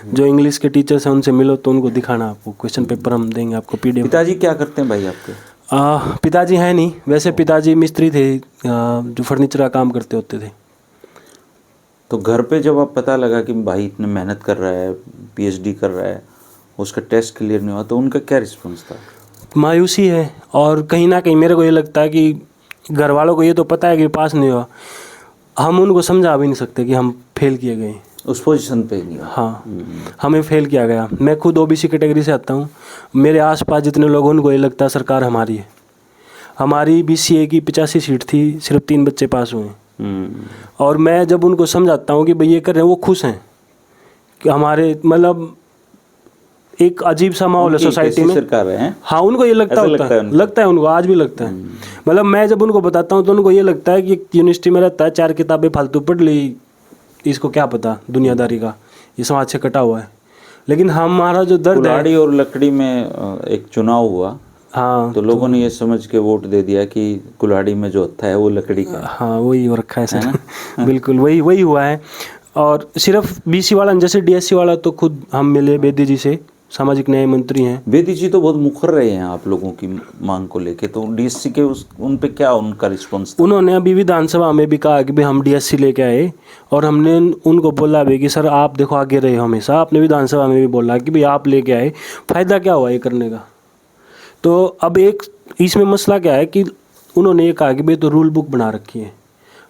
जो इंग्लिश के टीचर्स हैं उनसे मिलो तो उनको दिखाना, आपको क्वेश्चन पेपर हम देंगे आपको PDF। पिताजी क्या करते हैं भाई आपके? पिताजी हैं नहीं, वैसे पिताजी मिस्त्री थे, जो फर्नीचर का काम करते होते थे। तो घर पे जब आप पता लगा कि भाई इतने मेहनत कर रहा है, PhD कर रहा है, उसका टेस्ट क्लियर नहीं हुआ, तो उनका क्या रिस्पॉन्स था? मायूसी है, और कहीं ना कहीं मेरे को ये लगता है कि घर वालों को ये तो पता है कि पास नहीं हुआ, हम उनको समझा भी नहीं सकते कि हम फेल किए गए उस पोजीशन पे नहीं। हाँ, हमें फेल किया गया। मैं खुद OBC कैटेगरी से आता हूँ, मेरे आसपास जितने लोग, उनको ये लगता है सरकार हमारी है। हमारी BCA की 85 सीट थी, सिर्फ 3 बच्चे पास हुए। और मैं जब उनको समझाता हूँ कि भाई ये कर रहे हैं, वो खुश हैं कि हमारे, मतलब एक अजीब सा माहौल है सोसाइटी में। सरकार है? हाँ, उनको ये लगता है उनको आज भी लगता है। मतलब मैं जब उनको बताता हूँ तो उनको ये लगता है कि यूनिवर्सिटी में रहता है, 4 किताबें फालतू पढ़ ली, इसको क्या पता दुनियादारी का, ये समाज से कटा हुआ है। लेकिन हमारा जो दर्द है, कुल्हाड़ी और लकड़ी में एक चुनाव हुआ, हाँ, तो लोगों ने ये समझ के वोट दे दिया कि कुल्हाड़ी में जो हत्था है वो लकड़ी का। हाँ, वही हो रखा है सर। बिल्कुल वही हुआ है। और सिर्फ BC वाला, जैसे DSC वाला तो खुद हम मिले बेदी जी से, सामाजिक न्याय मंत्री हैं। बेदी जी तो बहुत मुखर रहे हैं आप लोगों की मांग को लेके, तो डीएससी के उन पे क्या उनका रिस्पॉन्स था? उन्होंने अभी विधानसभा में भी कहा कि भाई हम डीएससी लेके आए, और हमने उनको बोला भी कि सर आप देखो आगे रहे हो हमेशा, आपने विधानसभा में भी बोला कि भाई आप लेके आए, फ़ायदा क्या हुआ ये करने का। तो अब एक इसमें मसला क्या है कि उन्होंने ये कहा कि भाई तो रूल बुक बना रखी है,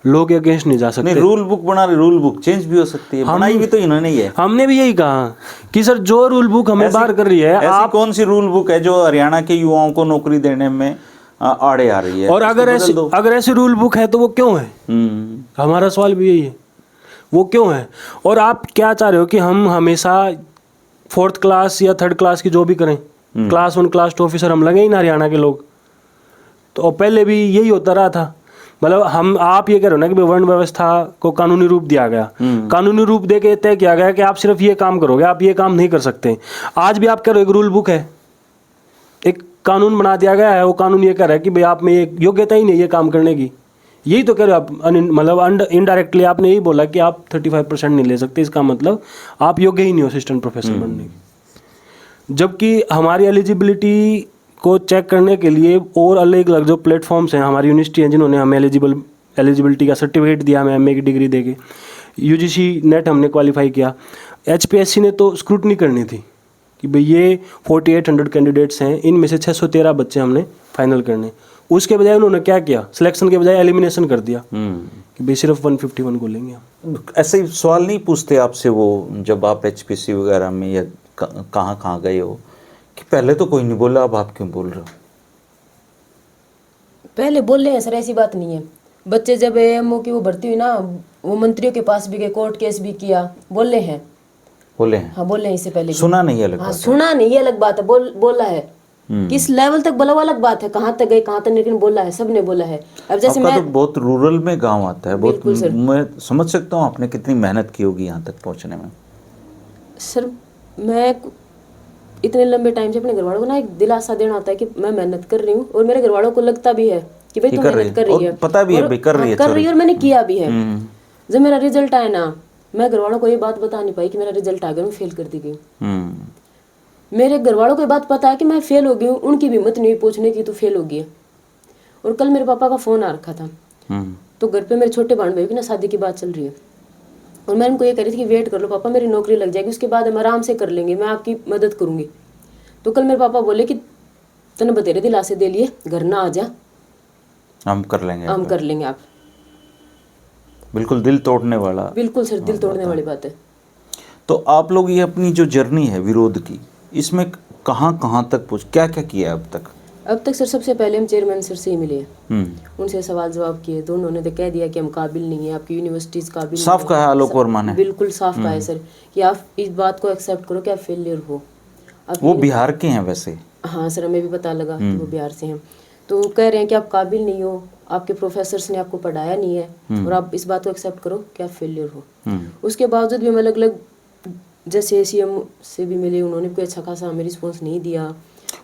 लोग अगेंस्ट नहीं जा सकते। नहीं, रूल बुक बना रहे, रूल बुक चेंज भी हो सकती है, बनाई भी तो इन्होंने ही है। हमने भी यही कहा कि सर जो रूल बुक हमें बाहर कर रही है, ऐसी कौन सी रूल बुक है जो हरियाणा के युवाओं को नौकरी देने में आड़े आ रही है? और अगर ऐसी रूल बुक है तो वो क्यों है? हमारा सवाल भी यही है, वो क्यों है? और आप क्या चाह रहे हो कि हम हमेशा 4th क्लास या 3rd क्लास की जो भी करें, क्लास 1 क्लास 2 ऑफिसर हम लगे ही ना हरियाणा के लोग? तो पहले भी यही होता रहा था। मतलब आप ये कह रहे हो ना कि वर्ण व्यवस्था को कानूनी रूप दिया गया, कानूनी रूप दे के तय किया गया कि आप सिर्फ ये काम करोगे, आप ये काम नहीं कर सकते। आज भी आप कह रहे हो एक रूल बुक है, एक कानून बना दिया गया है, वो कानून ये कह रहा है कि भाई आप में ये योग्यता ही नहीं ये काम करने की। यही तो कह रहे हो आप, मतलब इनडायरेक्टली आपने यही बोला कि आप 35% नहीं ले सकते, इसका मतलब आप योग्य ही नहीं हो असिस्टेंट प्रोफेसर बनने की। जबकि हमारी एलिजिबिलिटी को चेक करने के लिए और अलग अलग जो प्लेटफॉर्म्स हैं, हमारी यूनिवर्सिटी हैं जिन्होंने हमें एलिजिबिलिटी का सर्टिफिकेट दिया, हमें एमए की डिग्री देके, यूजीसी नेट हमने क्वालिफाई किया। एचपीएससी ने तो स्क्रूटनी करनी थी कि भाई ये 4800 कैंडिडेट्स हैं, इनमें से 613 बच्चे हमने फाइनल करने। उसके बजाय उन्होंने क्या किया, सिलेक्शन के बजाय एलिमिनेशन कर दिया कि भाई सिर्फ 151 को लेंगे हम। ऐसे सवाल नहीं पूछते आपसे वो, जब आप एचपीसी वगैरह में या कहाँ गए हो, कि पहले तो कोई नहीं बोला, अब आप क्यों बोल रहे हो? पहले बोल रहे हैं सर, ऐसी बात नहीं है। बच्चे जब एएमओ की वो भर्ती हुई ना, वो मंत्रियों के पास भी गए, कोर्ट केस भी किया, बोले हैं। बोले हैं? हाँ बोले हैं, इससे पहले सुना नहीं अलग हाँ बात है। सुना नहीं ये अलग बात है, बोला है। किस लेवल तक बोला वो अलग बात है, कहाँ तक गए कहाँ तक, लेकिन बोला है, सबने बोला है। अब जैसे आपका मैं तो बहुत रूरल में गांव आता है, बहुत मैं समझ सकता हूँ आपने कितनी मेहनत की होगी यहाँ तक पहुँचने में। सर मैं इतने लंबे टाइम से अपने घर वालों को ना एक दिलासा देना होता है कि मैं मेहनत कर रही हूँ, और मेरे घर वालों को लगता भी है कि भाई तुम मेहनत कर रही है, पता भी है कर रही है और मैंने किया भी है। जब मेरा रिजल्ट आया ना, मैं घर वालों को ये बात बता नहीं पाई कि मेरा रिजल्ट आ गया, मैं फेल कर दी गई। मेरे घर वालों को ये बात पता है कि मैं फेल हो गई हूँ, उनकी भी हिम्मत नहीं पूछने की तू फेल हो गई है। और कल मेरे पापा का फोन आ रखा था, तो घर पे मेरे छोटे बहन भाई की ना शादी की बात चल रही है, और मैं उनको ये कह रही थी कि वेट कर लो पापा, मेरी नौकरी लग जाएगी, उसके बाद हम आराम से कर लेंगे, मैं आपकी मदद करूंगी। तो कल मेरे पापा बोले कि तने बतेरे दिलासे दे लिए, घर ना आ जा, हम कर लेंगे आप। बिल्कुल दिल तोड़ने वाला। बिल्कुल सर, दिल तोड़ने वाली बात है। तो आप लोग ये अपनी जो जर्नी है विरोध की, इसमें कहाँ तक पहुँच, क्या क्या किया अब तक? सर सबसे पहले हम चेयरमैन सर से ही मिले, उनसे सवाल जवाब किए, तो उन्होंने तो कह दिया कि हम काबिल नहीं है, आपकी यूनिवर्सिटीज काबिल साफ कहा आलोक वर्मा ने? बिल्कुल साफ कहा है सर कि आप इस बात को एक्सेप्ट करो कि आप फेलियर हो। वो बिहार के हैं वैसे? हाँ सर, हमें भी पता लगा कि वो बिहार से हैं। तो कह रहे हैं कि आप काबिल नहीं हो, आपके प्रोफेसर्स ने आपको पढ़ाया नहीं है, और आप इस बात को एक्सेप्ट करो कि आप फेलियर हो। उसके बावजूद भी हम अलग अलग जैसे सीएम से भी मिले, उन्होंने कोई अच्छा खासा हमें रिस्पॉन्स नहीं दिया।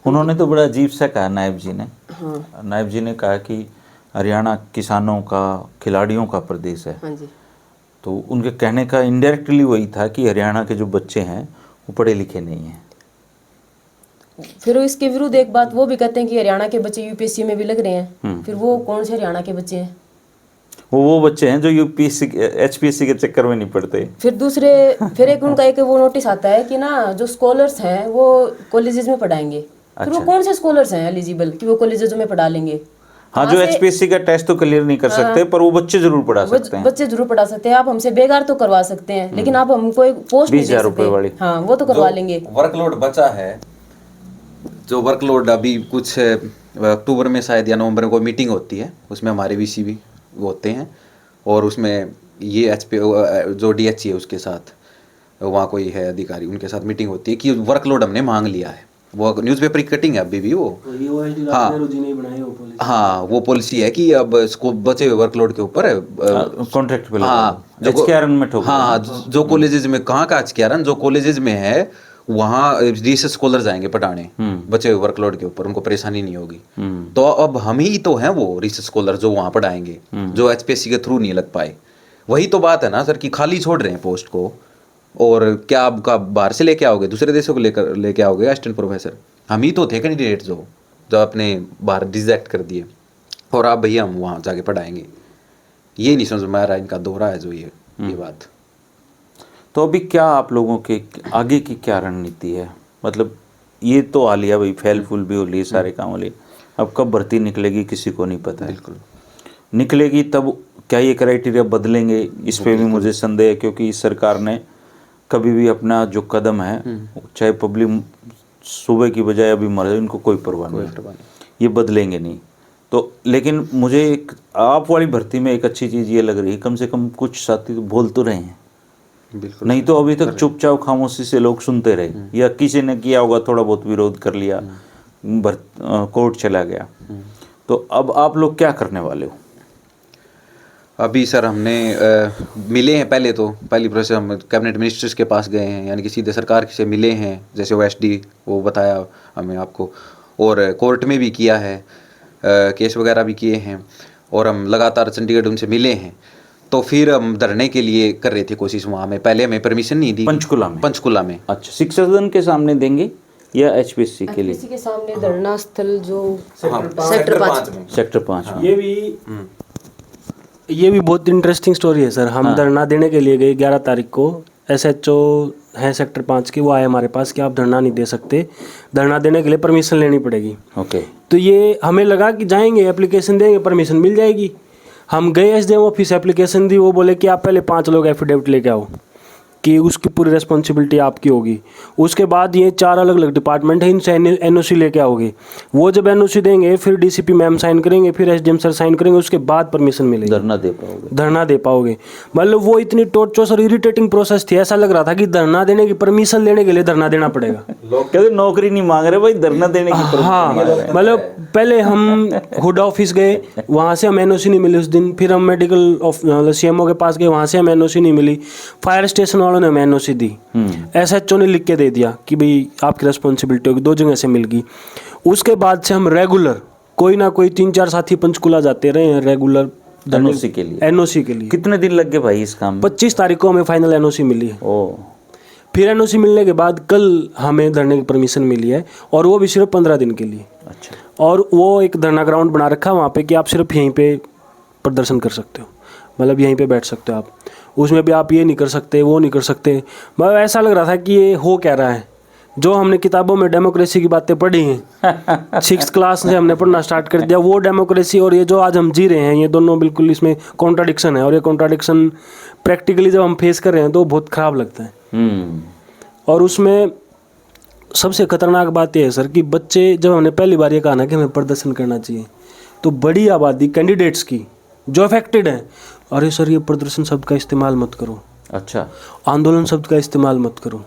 उन्होंने तो बड़ा अजीब सा कहा नायब जी ने। हाँ नायब जी ने कहा कि हरियाणा किसानों का, खिलाड़ियों का प्रदेश है। हाँ जी। तो उनके कहने का इनडायरेक्टली वही था कि हरियाणा के जो बच्चे हैं वो पढ़े लिखे नहीं हैं। फिर इसके विरुद्ध एक बात वो भी कहते हैं कि हरियाणा के बच्चे यूपीएससी में भी लग रहे हैं। फिर वो कौन से हरियाणा के बच्चे हैं? वो बच्चे हैं जो यूपीएससी एचपीएससी के चक्कर में नहीं पड़ते। फिर एक उनका एक वो नोटिस आता है कि ना जो स्कॉलर्स हैं वो कॉलेजेस में पढ़ाएंगे। फिर वो कौन से स्कॉलर्स हैं एलिजिबल कि वो कॉलेजेस में पढ़ा लेंगे? हाँ, जो एचपीएससी का टेस्ट तो क्लियर नहीं कर सकते, पर वो बच्चे जरूर पढ़ा सकते हैं। बच्चे जरूर पढ़ा सकते हैं। आप हमसे बेकार तो करवा सकते हैं, लेकिन आप हमको एक पोस्ट 20,000 रुपए वाली, हाँ वो तो करवा लेंगे। वर्कलोड बचा है, जो वर्कलोड अभी कुछ अक्टूबर में शायद या नवंबर में कोई मीटिंग होती है, उसमें हमारे वीसी भी होते हैं, और उसमें ये एचपी जो डीएचई है उसके साथ वहाँ कोई है अधिकारी, उनके साथ मीटिंग होती है कि वर्कलोड हमने मांग लिया है। वो न्यूज़पेपर की कटिंग है अभी भी वो। हाँ, वो पॉलिसी है कि अब इसको बचे हुए वर्कलोड के ऊपर कॉन्ट्रैक्ट पे जो कॉलेजेस में जो कॉलेजेस में है वहाँ रिसर्च स्कॉलर जाएंगे पढ़ाने बचे हुए वर्कलोड के ऊपर, उनको परेशानी नहीं होगी। तो अब हम ही तो हैं वो रिसर्च स्कॉलर जो वहाँ पढ़ाएंगे, जो एचपीएससी के थ्रू नहीं लग पाए। वही तो बात है ना सर कि खाली छोड़ रहे हैं पोस्ट को, और क्या आपका बाहर से लेके आओगे, दूसरे देशों को लेके आओगे असिस्टेंट प्रोफेसर? हम ही तो थे कैंडिडेट जो अपने बाहर रिजेक्ट कर दिए, और आप भैया हम वहाँ जाके पढ़ाएंगे। ये नहीं समझ में आ रहा इनका दोहरा है जो ये बात। तो अभी क्या आप लोगों के आगे की क्या रणनीति है? मतलब ये तो आ लिया भाई, फेल फुल भी हो लिए, सारे काम हो लिए, अब कब भर्ती निकलेगी किसी को नहीं पता है। बिल्कुल निकलेगी तब क्या ये क्राइटेरिया बदलेंगे? इस पे भी मुझे संदेह है, क्योंकि इस सरकार ने कभी भी अपना जो कदम है, चाहे पब्लिक सुबह की बजाय अभी मरे, इनको कोई परवाह नहीं, ये बदलेंगे नहीं। तो लेकिन मुझे एक आप वाली भर्ती में एक अच्छी चीज़ ये लग रही है, कम से कम कुछ साथी तो बोल तो रहे हैं। बिल्कुल, नहीं तो अभी तक चुपचाप खामोशी से लोग सुनते रहे, या किसी ने किया होगा, थोड़ा बहुत विरोध कर लिया, कोर्ट चला गया। तो अब आप लोग क्या करने वाले हो? अभी सर हमने मिले हैं, पहली प्रोसेस हम कैबिनेट मिनिस्टर्स के पास गए हैं, यानी कि सीधे सरकार से मिले हैं, जैसे OSD वो बताया हमें आपको, और कोर्ट में भी किया है, केस वगैरह भी किए हैं, और हम लगातार चंडीगढ़ उनसे मिले हैं। तो फिर हम धरने के लिए कर रहे थे कोशिश वहाँ में, पहले हमें परमिशन नहीं दी। पंचकुला में। अच्छा, शिक्षक सदन के सामने देंगे या HPSC के लिए? HPSC के सामने धरना स्थल जो सेक्टर 5 में। सेक्टर 5 में। ये भी बहुत इंटरेस्टिंग स्टोरी है सर। हम धरना देने के लिए गए 11 तारीख को। SHO है सेक्टर 5 की, वो आए हमारे पास कि आप धरना नहीं दे सकते, धरना देने के लिए परमिशन लेनी पड़ेगी। ओके। तो ये हमें लगा कि जाएंगे, एप्लीकेशन देंगे, परमिशन मिल जाएगी। हम गए SDM ऑफिस, एप्लीकेशन दी, वो बोले कि आप पहले 5 लोग एफिडेविट लेके आओ कि उसकी पूरी रिस्पॉन्सिबिलिटी आपकी होगी। उसके बाद ये 4 अलग अलग डिपार्टमेंट है, इनसे NOC लेके आओगे। वो जब NOC देंगे फिर DCP मैम साइन करेंगे, फिर SDM सर साइन करेंगे, उसके बाद परमिशन मिलेगी, धरना दे पाओगे। मतलब वो इतनी टॉर्चरस और इरिटेटिंग प्रोसेस थी, ऐसा लग रहा था कि धरना देने की परमिशन लेने के लिए धरना देना पड़ेगा। लोग कहते नौकरी नहीं मांग रहे भाई, धरना देने की परमिशन। हाँ, मतलब पहले हम हुड ऑफिस गए, वहाँ से हम NOC नहीं मिली उस दिन। फिर हम मेडिकल CMO के पास गए, वहाँ से हम NOC नहीं मिली। फायर स्टेशन वालों ने हमें NOC दी। SHO ने लिख के दे दिया कि भाई आपकी रिस्पॉन्सिबिलिटी होगी, 2 जगह से मिल गई। उसके बाद से हम रेगुलर कोई ना कोई 3-4 साथी पंचकुला जाते रहे हैं रेगुलर NOC के लिए। कितने दिन लग गए भाई इस काम में? 25 तारीख को हमें फाइनल NOC मिली है। ओ, फिर NOC मिलने के बाद कल हमें धरने की परमिशन मिली है, और वो भी सिर्फ 15 दिन के लिए। अच्छा। और वो एक धरना ग्राउंड बना रखा है वहाँ पे कि आप सिर्फ यहीं पे प्रदर्शन कर सकते हो, मतलब यहीं पे बैठ सकते हो आप। उसमें भी आप ये नहीं कर सकते, वो नहीं कर सकते। मतलब ऐसा लग रहा था कि ये हो क्या रहा है। जो हमने किताबों में डेमोक्रेसी की बातें पढ़ी हैं 6th क्लास से हमने पढ़ना स्टार्ट कर दिया, वो डेमोक्रेसी और ये जो आज हम जी रहे हैं, ये दोनों बिल्कुल इसमें कॉन्ट्राडिक्शन है। और ये कॉन्ट्राडिक्शन प्रैक्टिकली जब हम फेस कर रहे हैं तो बहुत ख़राब लगता है। और उसमें सबसे खतरनाक बात यह है सर कि बच्चे, जब हमने पहली बार ये कहा ना कि हमें प्रदर्शन करना चाहिए, तो बड़ी आबादी कैंडिडेट्स की जो अफेक्टेड है, अरे सर ये प्रदर्शन शब्द का इस्तेमाल मत करो। अच्छा। आंदोलन शब्द का इस्तेमाल मत करो,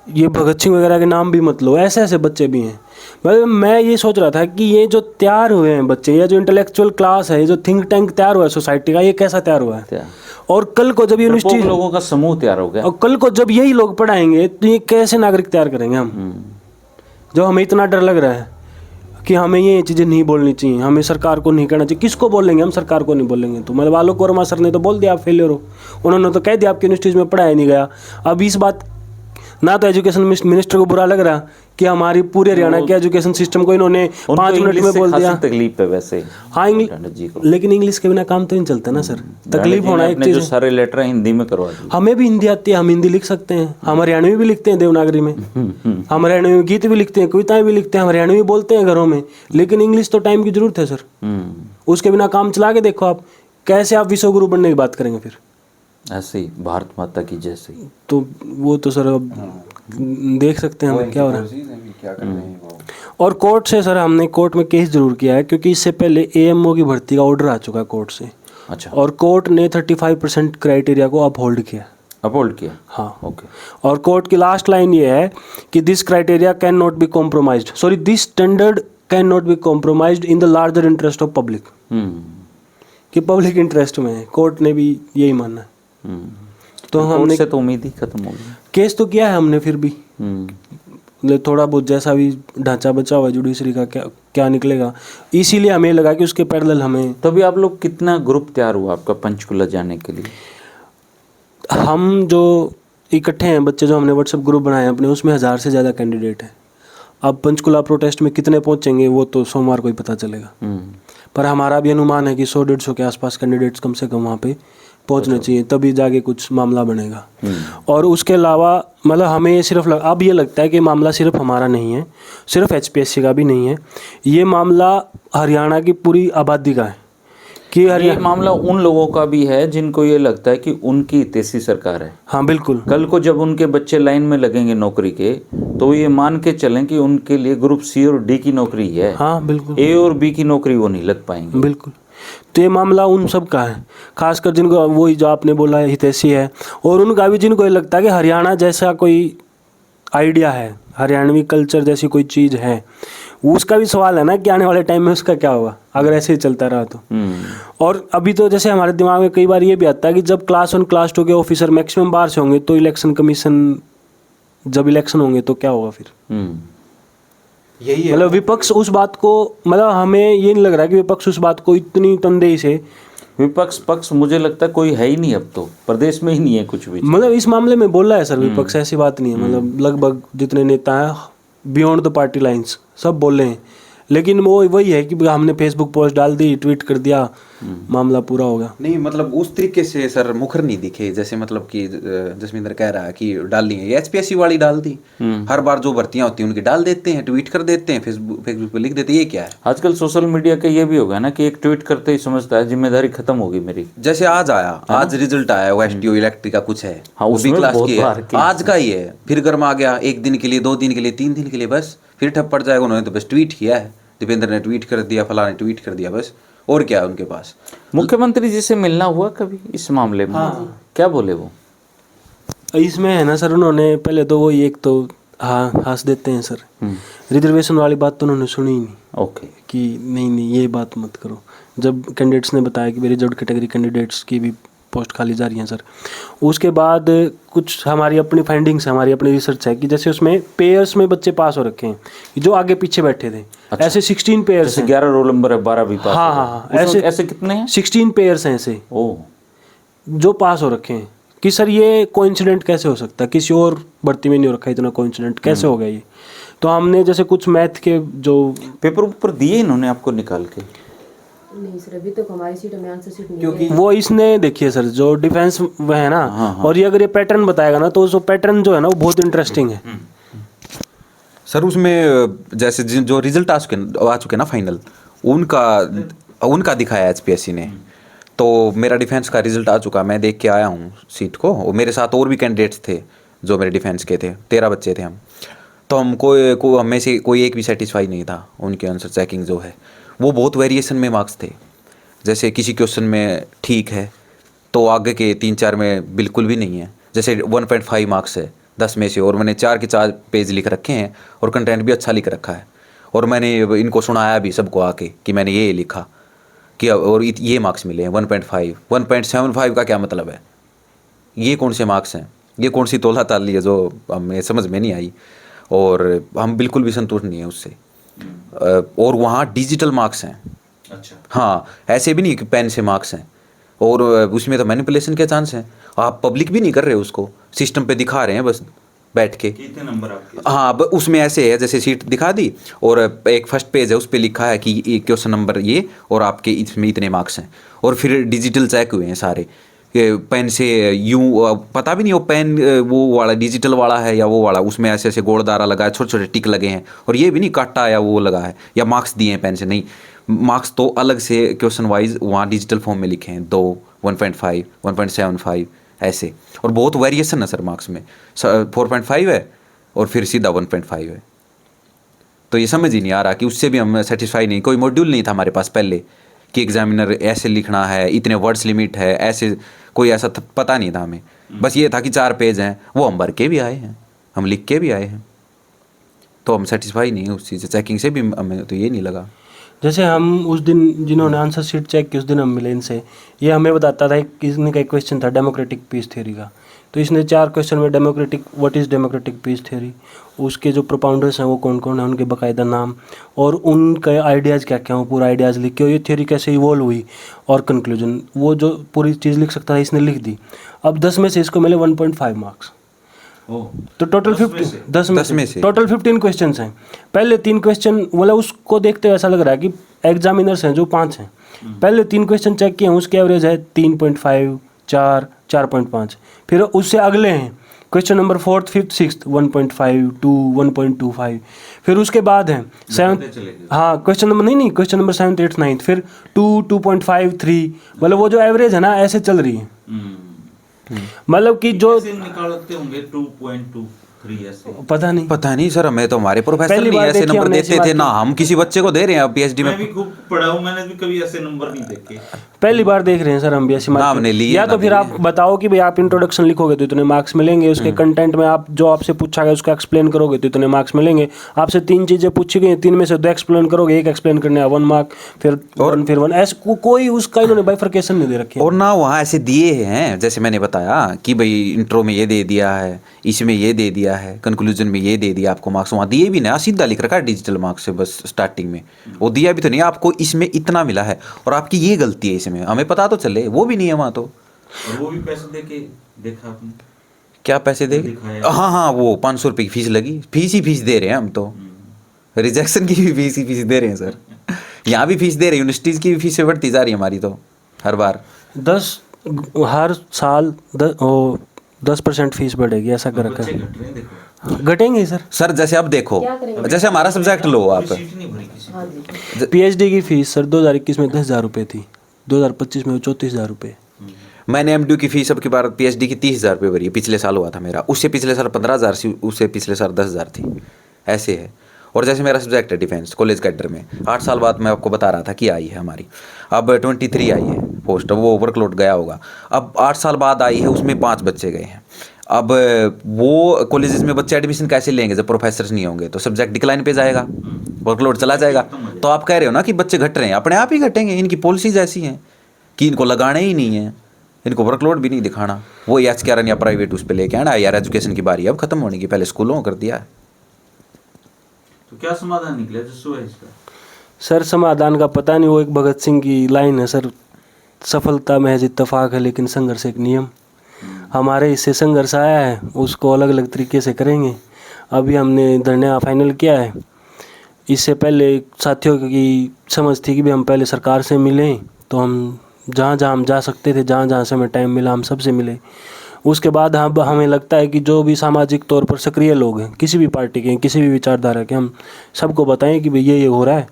ये भगत सिंह वगैरह के नाम भी मत लो। ऐसे ऐसे बच्चे भी हैं। मतलब मैं ये सोच रहा था कि ये जो तैयार हुए हैं बच्चे, या जो इंटेलेक्चुअल क्लास है, जो थिंक टैंक तैयार हुआ है सोसाइटी का, ये कैसा तैयार हुआ है। और कल को जब यूनिवर्सिटी लोगों का समूह तैयार हो गया, और कल को जब यही लोग पढ़ाएंगे तो ये कैसे नागरिक तैयार करेंगे हम। जो हमें इतना डर लग रहा है कि हमें ये चीज़ें नहीं बोलनी चाहिए, हमें सरकार को नहीं करना चाहिए। किसको बोलेंगे हम? सरकार को नहीं बोलेंगे तो मतलब आलोक वर्मा सर ने तो बोल दिया आप फेलियर हो, उन्होंने तो कह दिया आपकी यूनिवर्सिटीज़ में पढ़ाया नहीं गया। अब इस बात ना तो एजुकेशन मिनिस्टर को बुरा लग रहा कि हमारी पूरे हरियाणा के एजुकेशन सिस्टम को इन्होंने 5 मिनट में बोल दिया। तकलीफ है वैसे। हाँ, लेकिन इंग्लिश के बिना काम तो नहीं चलता ना सर। तकलीफ होना एक चीज़। जो सारे लेटर हिंदी में करवा दिए। हमें भी हिंदी आती है, हम हिंदी लिख सकते हैं, हम हरियाणवी भी लिखते हैं देवनागरी में, हम हरियाणवी में गीत भी लिखते हैं, कविताएं भी लिखते हैं, हम हरियाणवी बोलते हैं घरों में। लेकिन इंग्लिश तो टाइम की जरूरत है सर। उसके बिना काम चला के देखो आप, कैसे आप विश्व गुरु बनने की बात करेंगे फिर? ऐसे ही भारत माता की जैसे। तो वो तो सर अब देख सकते हैं हम क्या हो रहा है। और कोर्ट से सर, हमने कोर्ट में केस जरूर किया है, क्योंकि इससे पहले AMO की भर्ती का ऑर्डर आ चुका है कोर्ट से। अच्छा। और कोर्ट ने 35% क्राइटेरिया को अपहोल्ड किया। हाँ, ओके। और कोर्ट की लास्ट लाइन ये है कि this criteria can not be compromised, sorry this standard can not be compromised in the larger interest of public. कि पब्लिक इंटरेस्ट में है, कोर्ट ने भी यही माना है। तो हमने से तो उम्मीद ही खत्म हो गई। केस तो किया है हमने, फिर भी थोड़ा बहुत जैसा भी ढांचा बचा हुआ है जुडिशरी का, क्या निकलेगा, इसीलिए हमें लगा कि उसके पैरेलल हमें। तो अभी आप लोग कितना ग्रुप तैयार हुआ आपका पंचकुला जाने के लिए? हम जो इकट्ठे हैं बच्चे, जो हमने व्हाट्सएप ग्रुप बनाए हैं अपने, उसमें 1000 से ज़्यादा कैंडिडेट हैं। अब पंचकुला प्रोटेस्ट में कितने पहुंचेंगे वो तो सोमवार को ही पता चलेगा, पर हमारा भी अनुमान है कि 100-150 के आसपास कैंडिडेट्स कम से कम वहाँ पे पहुंचने चाहिए, तभी जाके कुछ मामला बनेगा। और उसके अलावा मतलब हमें सिर्फ अब ये लगता है कि मामला सिर्फ हमारा नहीं है, सिर्फ HPSC का भी नहीं है, ये मामला हरियाणा की पूरी आबादी का है कि ये मामला उन लोगों का भी है जिनको ये लगता है कि उनकी हितैषी सरकार है। हाँ बिल्कुल। कल को जब उनके बच्चे लाइन में लगेंगे नौकरी के, तो ये मान के चलें कि उनके लिए ग्रुप C और D की नौकरी है। हाँ बिल्कुल। A और B की नौकरी वो नहीं लग पाएंगे। बिल्कुल। तो ये मामला उन सब का है, खासकर जिनको वही जो आपने बोला है हितैषी है, और उनका भी जिनको ये लगता है कि हरियाणा जैसा कोई आइडिया है, हरियाणवी कल्चर जैसी कोई चीज़ है, उसका भी सवाल है ना कि आने वाले टाइम में उसका क्या होगा अगर ऐसे ही चलता रहा तो। और अभी तो जैसे हमारे दिमाग में कई बार ये भी आता है कि जब क्लास 1 क्लास 2 के ऑफिसर मैक्सिमम बाहर से होंगे, तो इलेक्शन कमीशन जब इलेक्शन होंगे तो क्या होगा फिर। यही है मतलब विपक्ष उस बात को, मतलब हमें ये नहीं लग रहा कि विपक्ष उस बात को इतनी तनदेही से, विपक्ष पक्ष मुझे लगता है कोई है ही नहीं, अब तो प्रदेश में ही नहीं है कुछ भी। मतलब इस मामले में बोल रहा है सर विपक्ष, ऐसी बात नहीं है। मतलब लगभग जितने नेता हैं बियॉन्ड द पार्टी लाइंस सब बोल रहे हैं, लेकिन वो वही है कि हमने फेसबुक पोस्ट डाल दी, ट्वीट कर दिया, मामला पूरा होगा। नहीं, मतलब उस तरीके से सर मुखर नहीं दिखे, जैसे मतलब कि जसविंदर कह रहा है कि डालनी है, ये HPSC वाली डाल दी। हर बार जो भर्तियां होती हैं उनकी डाल देते हैं, ट्वीट कर देते हैं, फेसबुक पे लिख देते हैं। ये क्या है? आजकल सोशल मीडिया का ये भी होगा ना कि एक ट्वीट करते ही समझता है जिम्मेदारी खत्म होगी मेरी। जैसे आज आया, आज रिजल्ट आया OSTO इलेक्ट्रिक का कुछ है, हाँ, वो उसमें B क्लास बहुत की है, बार की। आज का ही है, फिर गर्म आ गया 1 दिन के लिए, 2 दिन के लिए, 3 दिन के लिए, बस फिर ठप पड़ जाएगा। उन्होंने तो बस ट्वीट किया है, दीपेंद्र ने ट्वीट कर दिया, फलां ने ट्वीट कर दिया, बस और क्या है उनके पास। मुख्यमंत्री जी से मिलना हुआ कभी इस मामले में? क्या बोले वो? इसमें है ना सर, उन्होंने पहले तो वो एक तो हाँ हंस देते हैं सर, रिजर्वेशन वाली बात तो उन्होंने सुनी ही नहीं। ओके। कि नहीं ये बात मत करो। जब कैंडिडेट्स ने बताया कि रिजर्व कैटेगरी कैंडिडेट्स की भी पोस्ट खाली जा रही हैं सर, उसके बाद कुछ हमारी अपनी फाइंडिंग्स है, हमारी अपनी रिसर्च है कि जैसे उसमें पेयर्स में बच्चे पास हो रखे हैं जो आगे पीछे बैठे थे। अच्छा। ऐसे 16 पेयर्स जैसे 11 रोल नंबर है, 12 भी पास। हाँ हाँ, ऐसे कितने हैं? 16 पेयर्स हैं ऐसे जो पास हो रखे हैं। कि सर ये कोइंसिडेंट कैसे हो सकता है, किसी और भर्ती में नहीं हो रखा इतना कोइंसिडेंट, कैसे हो गया ये। तो हमने जैसे कुछ मैथ के जो पेपर ऊपर दिए इन्होंने आपको निकाल के? नहीं सर, अभी तक हमारी सीट में आंसर सीट नहीं क्योंकि है। वो इसने देखिए सर जो डिफेंस में है ना, और ये अगर ये पैटर्न बताएगा ना, तो जो पैटर्न जो है ना वो बहुत इंटरेस्टिंग है सर। उसमें जैसे जो रिजल्ट आ चुके ना फाइनल, उनका दिखाया HPSC ने। तो मेरा डिफेंस का रिजल्ट आ चुका, मैं देख के आया हूँ सीट को, और मेरे साथ और भी कैंडिडेट्स थे जो मेरे डिफेंस के थे, 13 बच्चे थे हम। तो हम हम में से कोई एक भी सेटिस्फाई नहीं था। उनके आंसर चेकिंग जो है वो बहुत वेरिएशन में मार्क्स थे। जैसे किसी क्वेश्चन में ठीक है तो आगे के 3-4 में बिल्कुल भी नहीं है। जैसे 1.5 मार्क्स है 10 में से, और मैंने 4 के 4 पेज लिख रखे हैं और कंटेंट भी अच्छा लिख रखा है, और मैंने इनको सुनाया भी सबको आके कि मैंने ये लिखा कि और ये मार्क्स मिले हैं 1.5। 1.75 का क्या मतलब है? ये कौन से मार्क्स हैं? ये कौन सी तोला ताली है जो हमें समझ में नहीं आई, और हम बिल्कुल भी संतुष्ट नहीं है उससे। और वहाँ डिजिटल मार्क्स हैं। अच्छा। हाँ, ऐसे भी नहीं कि पेन से मार्क्स हैं, और उसमें तो मैनिपुलेशन के चांस हैं। आप पब्लिक भी नहीं कर रहे उसको, सिस्टम पे दिखा रहे हैं बस बैठ के। कितने नंबर आपके? हाँ, उसमें ऐसे है जैसे सीट दिखा दी और एक फर्स्ट पेज है उस पर लिखा है कि क्वेश्चन नंबर ये और आपके इसमें इतने मार्क्स हैं, और फिर डिजिटल चेक हुए हैं सारे। पेन से यूं पता भी नहीं वो पेन वो वाला डिजिटल वाला है या वो वाला, उसमें ऐसे ऐसे गोलदारा लगा है, छोटे छोटे टिक लगे हैं, और ये भी नहीं काटा या वो लगा है या मार्क्स दिए हैं पेन से, नहीं, मार्क्स तो अलग से क्वेश्चन वाइज वहाँ डिजिटल फॉर्म में लिखे हैं, 2, 1.5, 1.75 ऐसे। और बहुत वेरिएशन है सर मार्क्स में, 4.5 है और फिर सीधा 1.5 है। तो ये समझ ही नहीं आ रहा कि उससे भी हम सेटिस्फाई नहीं। कोई मॉड्यूल नहीं था हमारे पास पहले कि एग्जामिनर ऐसे लिखना है, इतने वर्ड्स लिमिट है, ऐसे कोई ऐसा पता नहीं था हमें। बस ये था कि 4 पेज हैं, वो हम भर के भी आए हैं, हम लिख के भी आए हैं, तो हम सेटिस्फाई नहीं है उस चीज़ से। चेकिंग से भी हमें तो ये नहीं लगा। जैसे हम उस दिन जिन्होंने आंसर शीट चेक की उस दिन हम मिले इनसे, ये हमें बताता था कि इसने का एक क्वेश्चन था डेमोक्रेटिक पीस थ्योरी का, तो इसने 4 क्वेश्चन में democratic what is democratic peace theory, उसके जो प्रोपाउंडर्स हैं वो कौन कौन है, उनके बाकायदा नाम और उनके आइडियाज़ क्या क्या हो, पूरा आइडियाज़ लिख के, और ये थ्योरी कैसे इवॉल्व हुई और कंक्लूजन, वो जो पूरी चीज़ लिख सकता था इसने लिख दी। अब 10 में से इसको मिले 1.5 मार्क्स। तो टोटल 10 में से टोटल 15 क्वेश्चन हैं। पहले 3 क्वेश्चन मतलब उसको देखते हुए ऐसा लग रहा है कि एग्जामिनर्स हैं जो 5 हैं, पहले 3 क्वेश्चन चेक किए हैं, उसके एवरेज है 3.5, 4, 4.5। फिर उससे अगले हैं question number 4th, 5th, 6th 1.5, 2, 1.25। फिर उसके बाद है 7th, हाँ क्वेश्चन नंबर नहीं question number 7th, 8th, 9th फिर 2, 2.5, 3। मतलब वो जो एवरेज है ना ऐसे चल रही है। मतलब कि जो निकालते होंगे 2.23 ऐसे, पता नहीं सर, हमें तो हमारे प्रोफेसर पहली नहीं बार ऐसे देखी नंबर हमने देते ऐसी थे बात ना, हम किसी बच्चे को दे रहे हैं पीएचडी मैं में। भी खूब पढ़ा हूँ, मैंने भी कभी ऐसे नंबर नहीं देखे। पहली बार देख रहे हैं सर हम भी ऐसी नाम ने लिए या ना तो फिर दिए। आप बताओ कि भाई आप इंट्रोडक्शन लिखोगे तो इतने मार्क्स मिलेंगे, उसके कंटेंट में आप जो आपसे पूछा गया उसको एक्सप्लेन करोगे तो इतने मार्क्स मिलेंगे। आपसे 3 चीजें पूछी गई, 3 में से 2 एक्सप्लेन करोगे, 1 एक्सप्लेन करने 1 मार्क, फिर 1 ऐसे कोई उसका इन्होंने बाइफरकेशन नहीं दे रखी है। और ना वहाँ ऐसे दिए हैं जैसे मैंने बताया कि भाई इंट्रो में ये दे दिया है, इसमें ये दे दिया है, कंक्लूजन में ये दे दिया आपको मार्क्स, वहाँ दिए भी ना, सीधा लिख रखा है डिजिटल मार्क्स से बस स्टार्टिंग में। वो दिया भी तो नहीं आपको इसमें इतना मिला है और आपकी ये गलती है इसमें, हमें पता तो चले, वो भी नहीं है वहाँ तो। और वो भी पैसे दे के देखा आपने? क्या पैसे दे? दिखाया। हाँ वो 500 रुपये की फीस लगी, फीस ही फीस दे रहे हैं हम तो, रिजेक्शन की भी फीस ही फीस दे रहे हैं सर। यहाँ भी फीस दे रहे हैं, यूनिवर्सिटीज़ की भी फीस बढ़ती जा रही है हमारी तो हर बार। हर साल 10% फीस बढ़ेगी ऐसा कर रखा बच्चे है। घट रहे हैं, देखो। घटेंगे सर। सर जैसे अब देखो, क्या करेंगे? जैसे हमारा सब्जेक्ट लो आप, सीट नहीं भरी किसी हाँ जी। पीएचडी की फीस सर 2021 में 10,000 रुपये थी, 2025 में 34,000 रुपये। मैंने एमडीयू की फीस अब की बार पीएचडी की 30,000 रुपये भरी है, पिछले साल हुआ था मेरा, उससे पिछले साल 15,000 थी, उससे पिछले साल 10,000 थी, ऐसे है। और जैसे मेरा सब्जेक्ट है डिफेंस कॉलेज कैडर में, 8 साल बाद मैं आपको बता रहा था कि आई है हमारी, अब 23 आई है पोस्ट, अब वो वर्कलोड गया होगा, अब 8 साल बाद आई है, उसमें 5 बच्चे गए हैं। अब वो कॉलेजेस में बच्चे एडमिशन कैसे लेंगे जब प्रोफेसर्स नहीं होंगे, तो सब्जेक्ट डिक्लाइन पे जाएगा, वर्कलोड चला जाएगा। तो आप कह रहे हो ना कि बच्चे घट रहे हैं, अपने आप ही घटेंगे, इनकी पॉलिसीज ऐसी हैं कि इनको लगाने ही नहीं है, इनको वर्कलोड भी नहीं दिखाना, वो HKRN या प्राइवेट उस पर लेके आना। यार एजुकेशन की बारी अब खत्म होने की, पहले स्कूलों को कर दिया है। तो क्या समाधान निकला जिससे है इसका? सर समाधान का पता नहीं, वो एक भगत सिंह की लाइन है सर, सफलता महज इत्तेफाक है लेकिन संघर्ष एक नियम। हमारे इससे संघर्ष आया है, उसको अलग अलग तरीके से करेंगे। अभी हमने धरना फाइनल किया है, इससे पहले साथियों की समझ थी कि भी हम पहले सरकार से मिलें, तो हम जहाँ जहाँ हम जा सकते थे, जहाँ जहाँ से हमें टाइम मिला हम सबसे मिले। उसके बाद अब हमें लगता है कि जो भी सामाजिक तौर पर सक्रिय लोग हैं, किसी भी पार्टी के, किसी भी विचारधारा के, हम सबको बताएं कि भाई ये हो रहा है,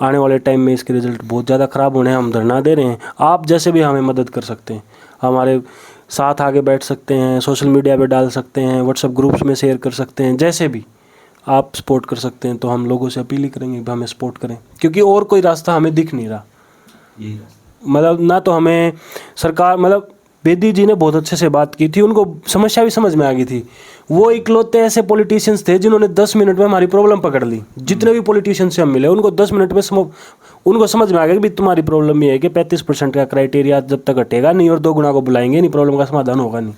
आने वाले टाइम में इसके रिजल्ट बहुत ज़्यादा ख़राब होने हैं, हम धरना दे रहे हैं। आप जैसे भी हमें मदद कर सकते हैं, हमारे साथ आगे बैठ सकते हैं, सोशल मीडिया पे डाल सकते हैं, व्हाट्सएप ग्रुप्स में शेयर कर सकते हैं, जैसे भी आप सपोर्ट कर सकते हैं। तो हम लोगों से अपील ही करेंगे कि हमें सपोर्ट करें, क्योंकि और कोई रास्ता हमें दिख नहीं रहा। यही रास्ता। मतलब ना तो हमें सरकार, मतलब बेदी जी ने बहुत अच्छे से बात की थी, उनको समस्या भी समझ में आ गई थी। वो इकलौते ऐसे पॉलिटिशियंस थे जिन्होंने 10 मिनट में हमारी प्रॉब्लम पकड़ ली। जितने भी पॉलिटिशियन से हम मिले, उनको 10 मिनट में उनको समझ में आ गया कि भाई तुम्हारी प्रॉब्लम ये है कि 35% का क्राइटेरिया जब तक हटेगा नहीं और 2 गुना को बुलाएंगे नहीं, प्रॉब्लम का समाधान होगा नहीं।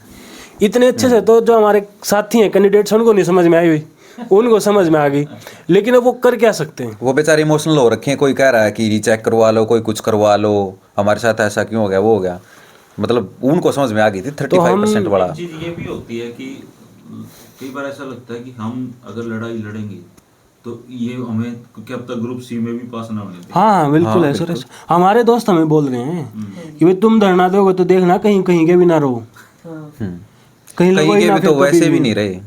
इतने अच्छे से तो जो हमारे साथी हैं कैंडिडेट्स, उनको नहीं समझ में आई हुई, उनको समझ में आ गई, लेकिन अब वो कर क्या सकते हैं? वो बेचारे इमोशनल हो रखे हैं, कोई कह रहा है कि रीचेक करवा लो, कोई कुछ करवा लो, हमारे साथ ऐसा क्यों हो गया, वो हो गया। मतलब उनको समझ में आ गई थी 35% वाला। एक चीज ये भी होती है कि कई बार ऐसा लगता है कि हम अगर लड़ाई लड़ेंगे तो ये हमें क्या अब तक ग्रुप सी में भी पास ना होने दें। हाँ बिल्कुल है सर। हमारे दोस्त हमें बोल रहे हैं कि भाई तुम धरना दोगे तो देखना कहीं कहीं के भी ना रहो, कहीं कहीं लगो ही के ना, भी फिर तो वैसे कभी भी नहीं रहे,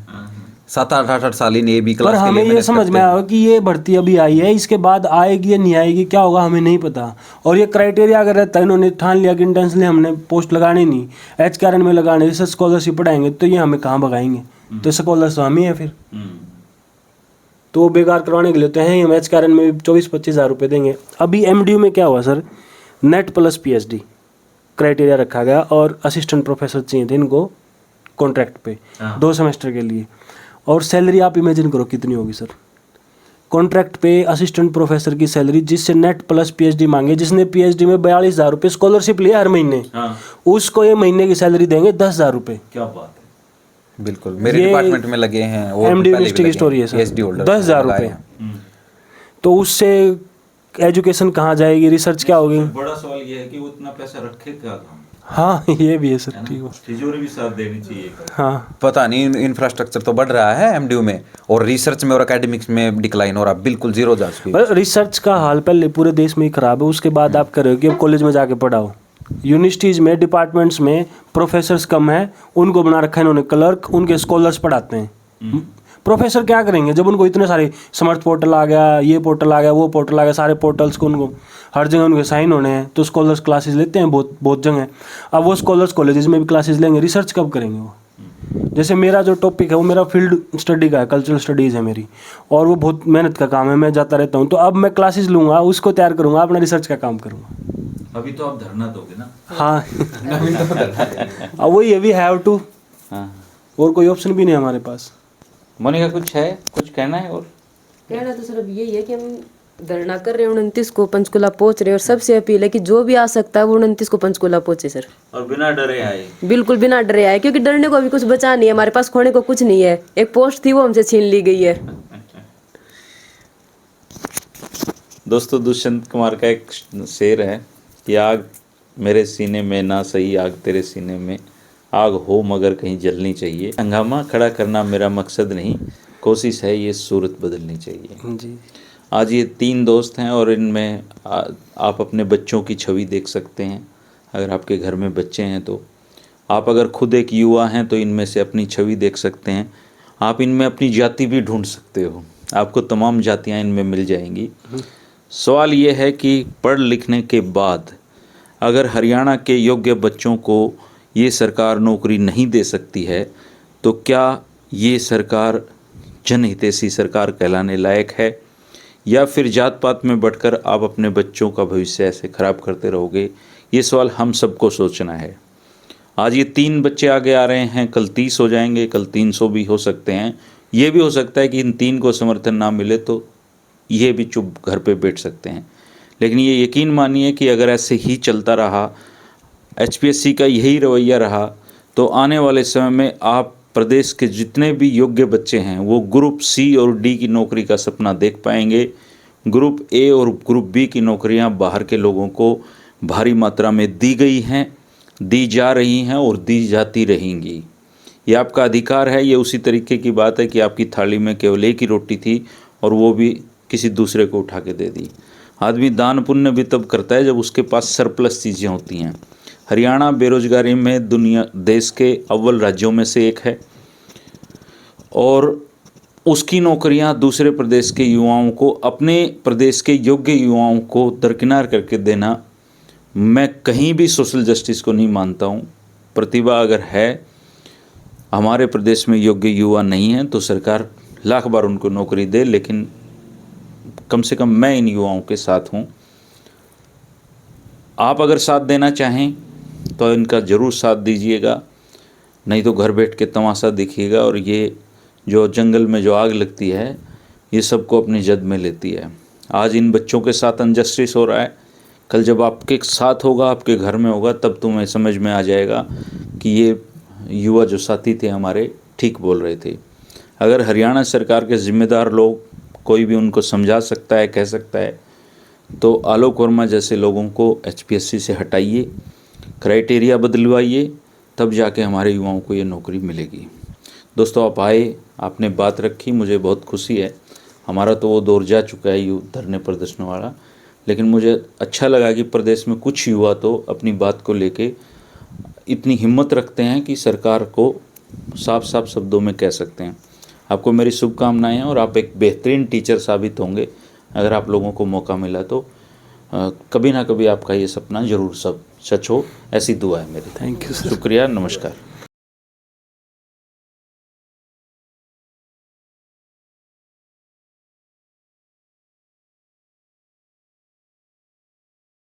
7-8 साल इन AB पर क्लास के हमें लिए ये मेहनत समझ करते में हैं। आया कि ये भर्ती अभी आई है, इसके बाद आएगी या नहीं आएगी क्या होगा हमें नहीं पता। और ये क्राइटेरिया अगर रहता है, इन्होंने ठान लिया कि इंटेंशनली हमने पोस्ट लगाने नहीं, HKRN में लगाने, रिसर्च स्कॉलरशिप पढ़ाएंगे, तो ये हमें कहाँ भगाएंगे? तो स्कॉलर्स तो हम ही है फिर, तो वो बेकार करवाने के लिए तो हैं। हम HKRN में 24-25 हज़ार रुपये देंगे। अभी MDU में क्या हुआ sir, net plus PhD criteria रखा गया और असिस्टेंट प्रोफेसर चाहिए थे इनको कॉन्ट्रैक्ट पे 2 सेमेस्टर के लिए, और सैलरी आप इमेजिन करो कितनी होगी सर। कॉन्ट्रैक्ट पे असिस्टेंट प्रोफेसर की सैलरी, जिससे नेट प्लस PhD मांगे, जिसने PhD में 42,000 रुपये स्कॉलरशिप लिया हर महीने, उसको ये महीने की सैलरी देंगे 10,000 रुपये। क्या बात है। बिल्कुल, मेरे ये डिपार्टमेंट में लगे हैं और MD पहले भी यूनिवर्सिटी की लगे स्टोरी है हैं, सर, PhD होल्डर 10,000 रुपये। तो उससे एजुकेशन कहाँ जाएगी, रिसर्च क्या होगी? बड़ा सवाल ये है कि वो इतना पैसा रखे क्या काम? हाँ ये भी है सर, ठीक है। तिजोरी भी साथ देनी चाहिए। हाँ पता नहीं, इंफ्रास्ट्रक्चर तो बढ़ रहा है एमडीयू में, और रिसर्च में और एकेडमिक्स में डिक्लाइन हो रहा, बिल्कुल जीरो जा चुकी है। रिसर्च का हाल पहले पूरे देश में ही खराब है, उसके बाद आप कर रहे हो कि अब कॉलेज में जाके पढ़ाओ। यूनिवर्सिटीज़ में, डिपार्टमेंट्स में प्रोफेसर्स कम है, उनको बना रखा है इन्होंने क्लर्क, उनके स्कॉलर्स पढ़ाते हैं। प्रोफेसर क्या करेंगे जब उनको इतने सारे समर्थ पोर्टल आ गया, ये पोर्टल आ गया, वो पोर्टल आ गया, सारे पोर्टल्स को उनको हर जगह उनके साइन होने हैं, तो स्कॉलर्स क्लासेस लेते हैं बहुत बहुत जगह। अब वो स्कॉलर्स कॉलेजेस में भी क्लासेस लेंगे, रिसर्च कब करेंगे वो? जैसे मेरा जो टॉपिक है वो मेरा फील्ड स्टडी का है, कल्चरल स्टडीज़ है मेरी, और वो बहुत मेहनत का काम है, मैं जाता रहता हूँ। तो अब मैं क्लासेस लूँगा, उसको तैयार करूँगा, अपना रिसर्च का काम करूँगा। अभी तो आप धरना दोगे ना? हाँ अब वही वी हैव टू, और कोई ऑप्शन भी नहीं है हमारे पास। मोनिका कुछ है, कुछ कहना है? और कहना तो सर अब यही है कि हम धरना कर रहे हैं 29 को, पंचकुला पहुंच रहे हैं, और सबसे अपील है कि जो भी आ सकता है वो 29 को पंचकुला पहुंचे सर, और बिना डरे आए। बिल्कुल बिना डरे आए, क्योंकि डरने को अभी कुछ बचा नहीं है हमारे पास, खोने को कुछ नहीं है। एक पोस्ट थी वो हमसे छीन ली गई है। दोस्तों, दुष्यंत कुमार का एक शेर है कि आग मेरे सीने में ना सही, आग तेरे सीने में, आग हो मगर कहीं जलनी चाहिए। हंगामा खड़ा करना मेरा मकसद नहीं, कोशिश है ये सूरत बदलनी चाहिए जी। आज ये 3 दोस्त हैं, और इनमें आप अपने बच्चों की छवि देख सकते हैं। अगर आपके घर में बच्चे हैं तो आप अगर खुद एक युवा हैं तो इनमें से अपनी छवि देख सकते हैं। आप इनमें अपनी जाति भी ढूंढ सकते हो, आपको तमाम जातियां इनमें मिल जाएंगी। सवाल ये है कि पढ़ लिखने के बाद अगर हरियाणा के योग्य बच्चों को ये सरकार नौकरी नहीं दे सकती है तो क्या ये सरकार जनहितैषी सरकार कहलाने लायक है, या फिर जात पात में बढ़कर आप अपने बच्चों का भविष्य ऐसे खराब करते रहोगे? ये सवाल हम सबको सोचना है। आज ये 3 बच्चे आगे आ रहे हैं, कल 30 हो जाएंगे, कल 300 भी हो सकते हैं। ये भी हो सकता है कि इन 3 को समर्थन ना मिले तो ये भी चुप घर पे बैठ सकते हैं। लेकिन ये यकीन मानिए कि अगर ऐसे ही चलता रहा, HPSC का यही रवैया रहा, तो आने वाले समय में आप प्रदेश के जितने भी योग्य बच्चे हैं वो ग्रुप C और D की नौकरी का सपना देख पाएंगे। ग्रुप A और ग्रुप B की नौकरियां बाहर के लोगों को भारी मात्रा में दी गई हैं, दी जा रही हैं और दी जाती रहेंगी। ये आपका अधिकार है। ये उसी तरीके की बात है कि आपकी थाली में केवल एक ही रोटी थी और वो भी किसी दूसरे को उठा के दे दी। आदमी दान पुण्य भी तब करता है जब उसके पास सरप्लस चीज़ें होती हैं। हरियाणा बेरोजगारी में देश के अव्वल राज्यों में से एक है, और उसकी नौकरियां दूसरे प्रदेश के युवाओं को, अपने प्रदेश के योग्य युवाओं को दरकिनार करके देना, मैं कहीं भी सोशल जस्टिस को नहीं मानता हूं। प्रतिभा अगर है, हमारे प्रदेश में योग्य युवा नहीं है तो सरकार लाख बार उनको नौकरी दे, लेकिन कम से कम मैं इन युवाओं के साथ हूं। आप अगर साथ देना चाहें तो इनका ज़रूर साथ दीजिएगा, नहीं तो घर बैठ के तमाशा देखिएगा। और ये जो जंगल में जो आग लगती है ये सबको अपनी जद में लेती है। आज इन बच्चों के साथ अनजस्टिस हो रहा है, कल जब आपके साथ होगा, आपके घर में होगा, तब तुम्हें समझ में आ जाएगा कि ये युवा जो साथी थे हमारे ठीक बोल रहे थे। अगर हरियाणा सरकार के जिम्मेदार लोग, कोई भी उनको समझा सकता है, कह सकता है, तो आलोक वर्मा जैसे लोगों को HPSC से हटाइए, क्राइटेरिया बदलवाइए, तब जाके हमारे युवाओं को ये नौकरी मिलेगी। दोस्तों, आप आए, आपने बात रखी, मुझे बहुत खुशी है। हमारा तो वो दौर जा चुका है धरने प्रदर्शन वाला, लेकिन मुझे अच्छा लगा कि प्रदेश में कुछ युवा तो अपनी बात को लेके इतनी हिम्मत रखते हैं कि सरकार को साफ साफ शब्दों में कह सकते हैं। आपको मेरी शुभकामनाएं हैं और आप एक बेहतरीन टीचर साबित होंगे अगर आप लोगों को मौका मिला तो। कभी ना कभी आपका ये सपना ज़रूर सब सच हो, ऐसी दुआ है मेरी। Thank you sir. शुक्रिया, नमस्कार।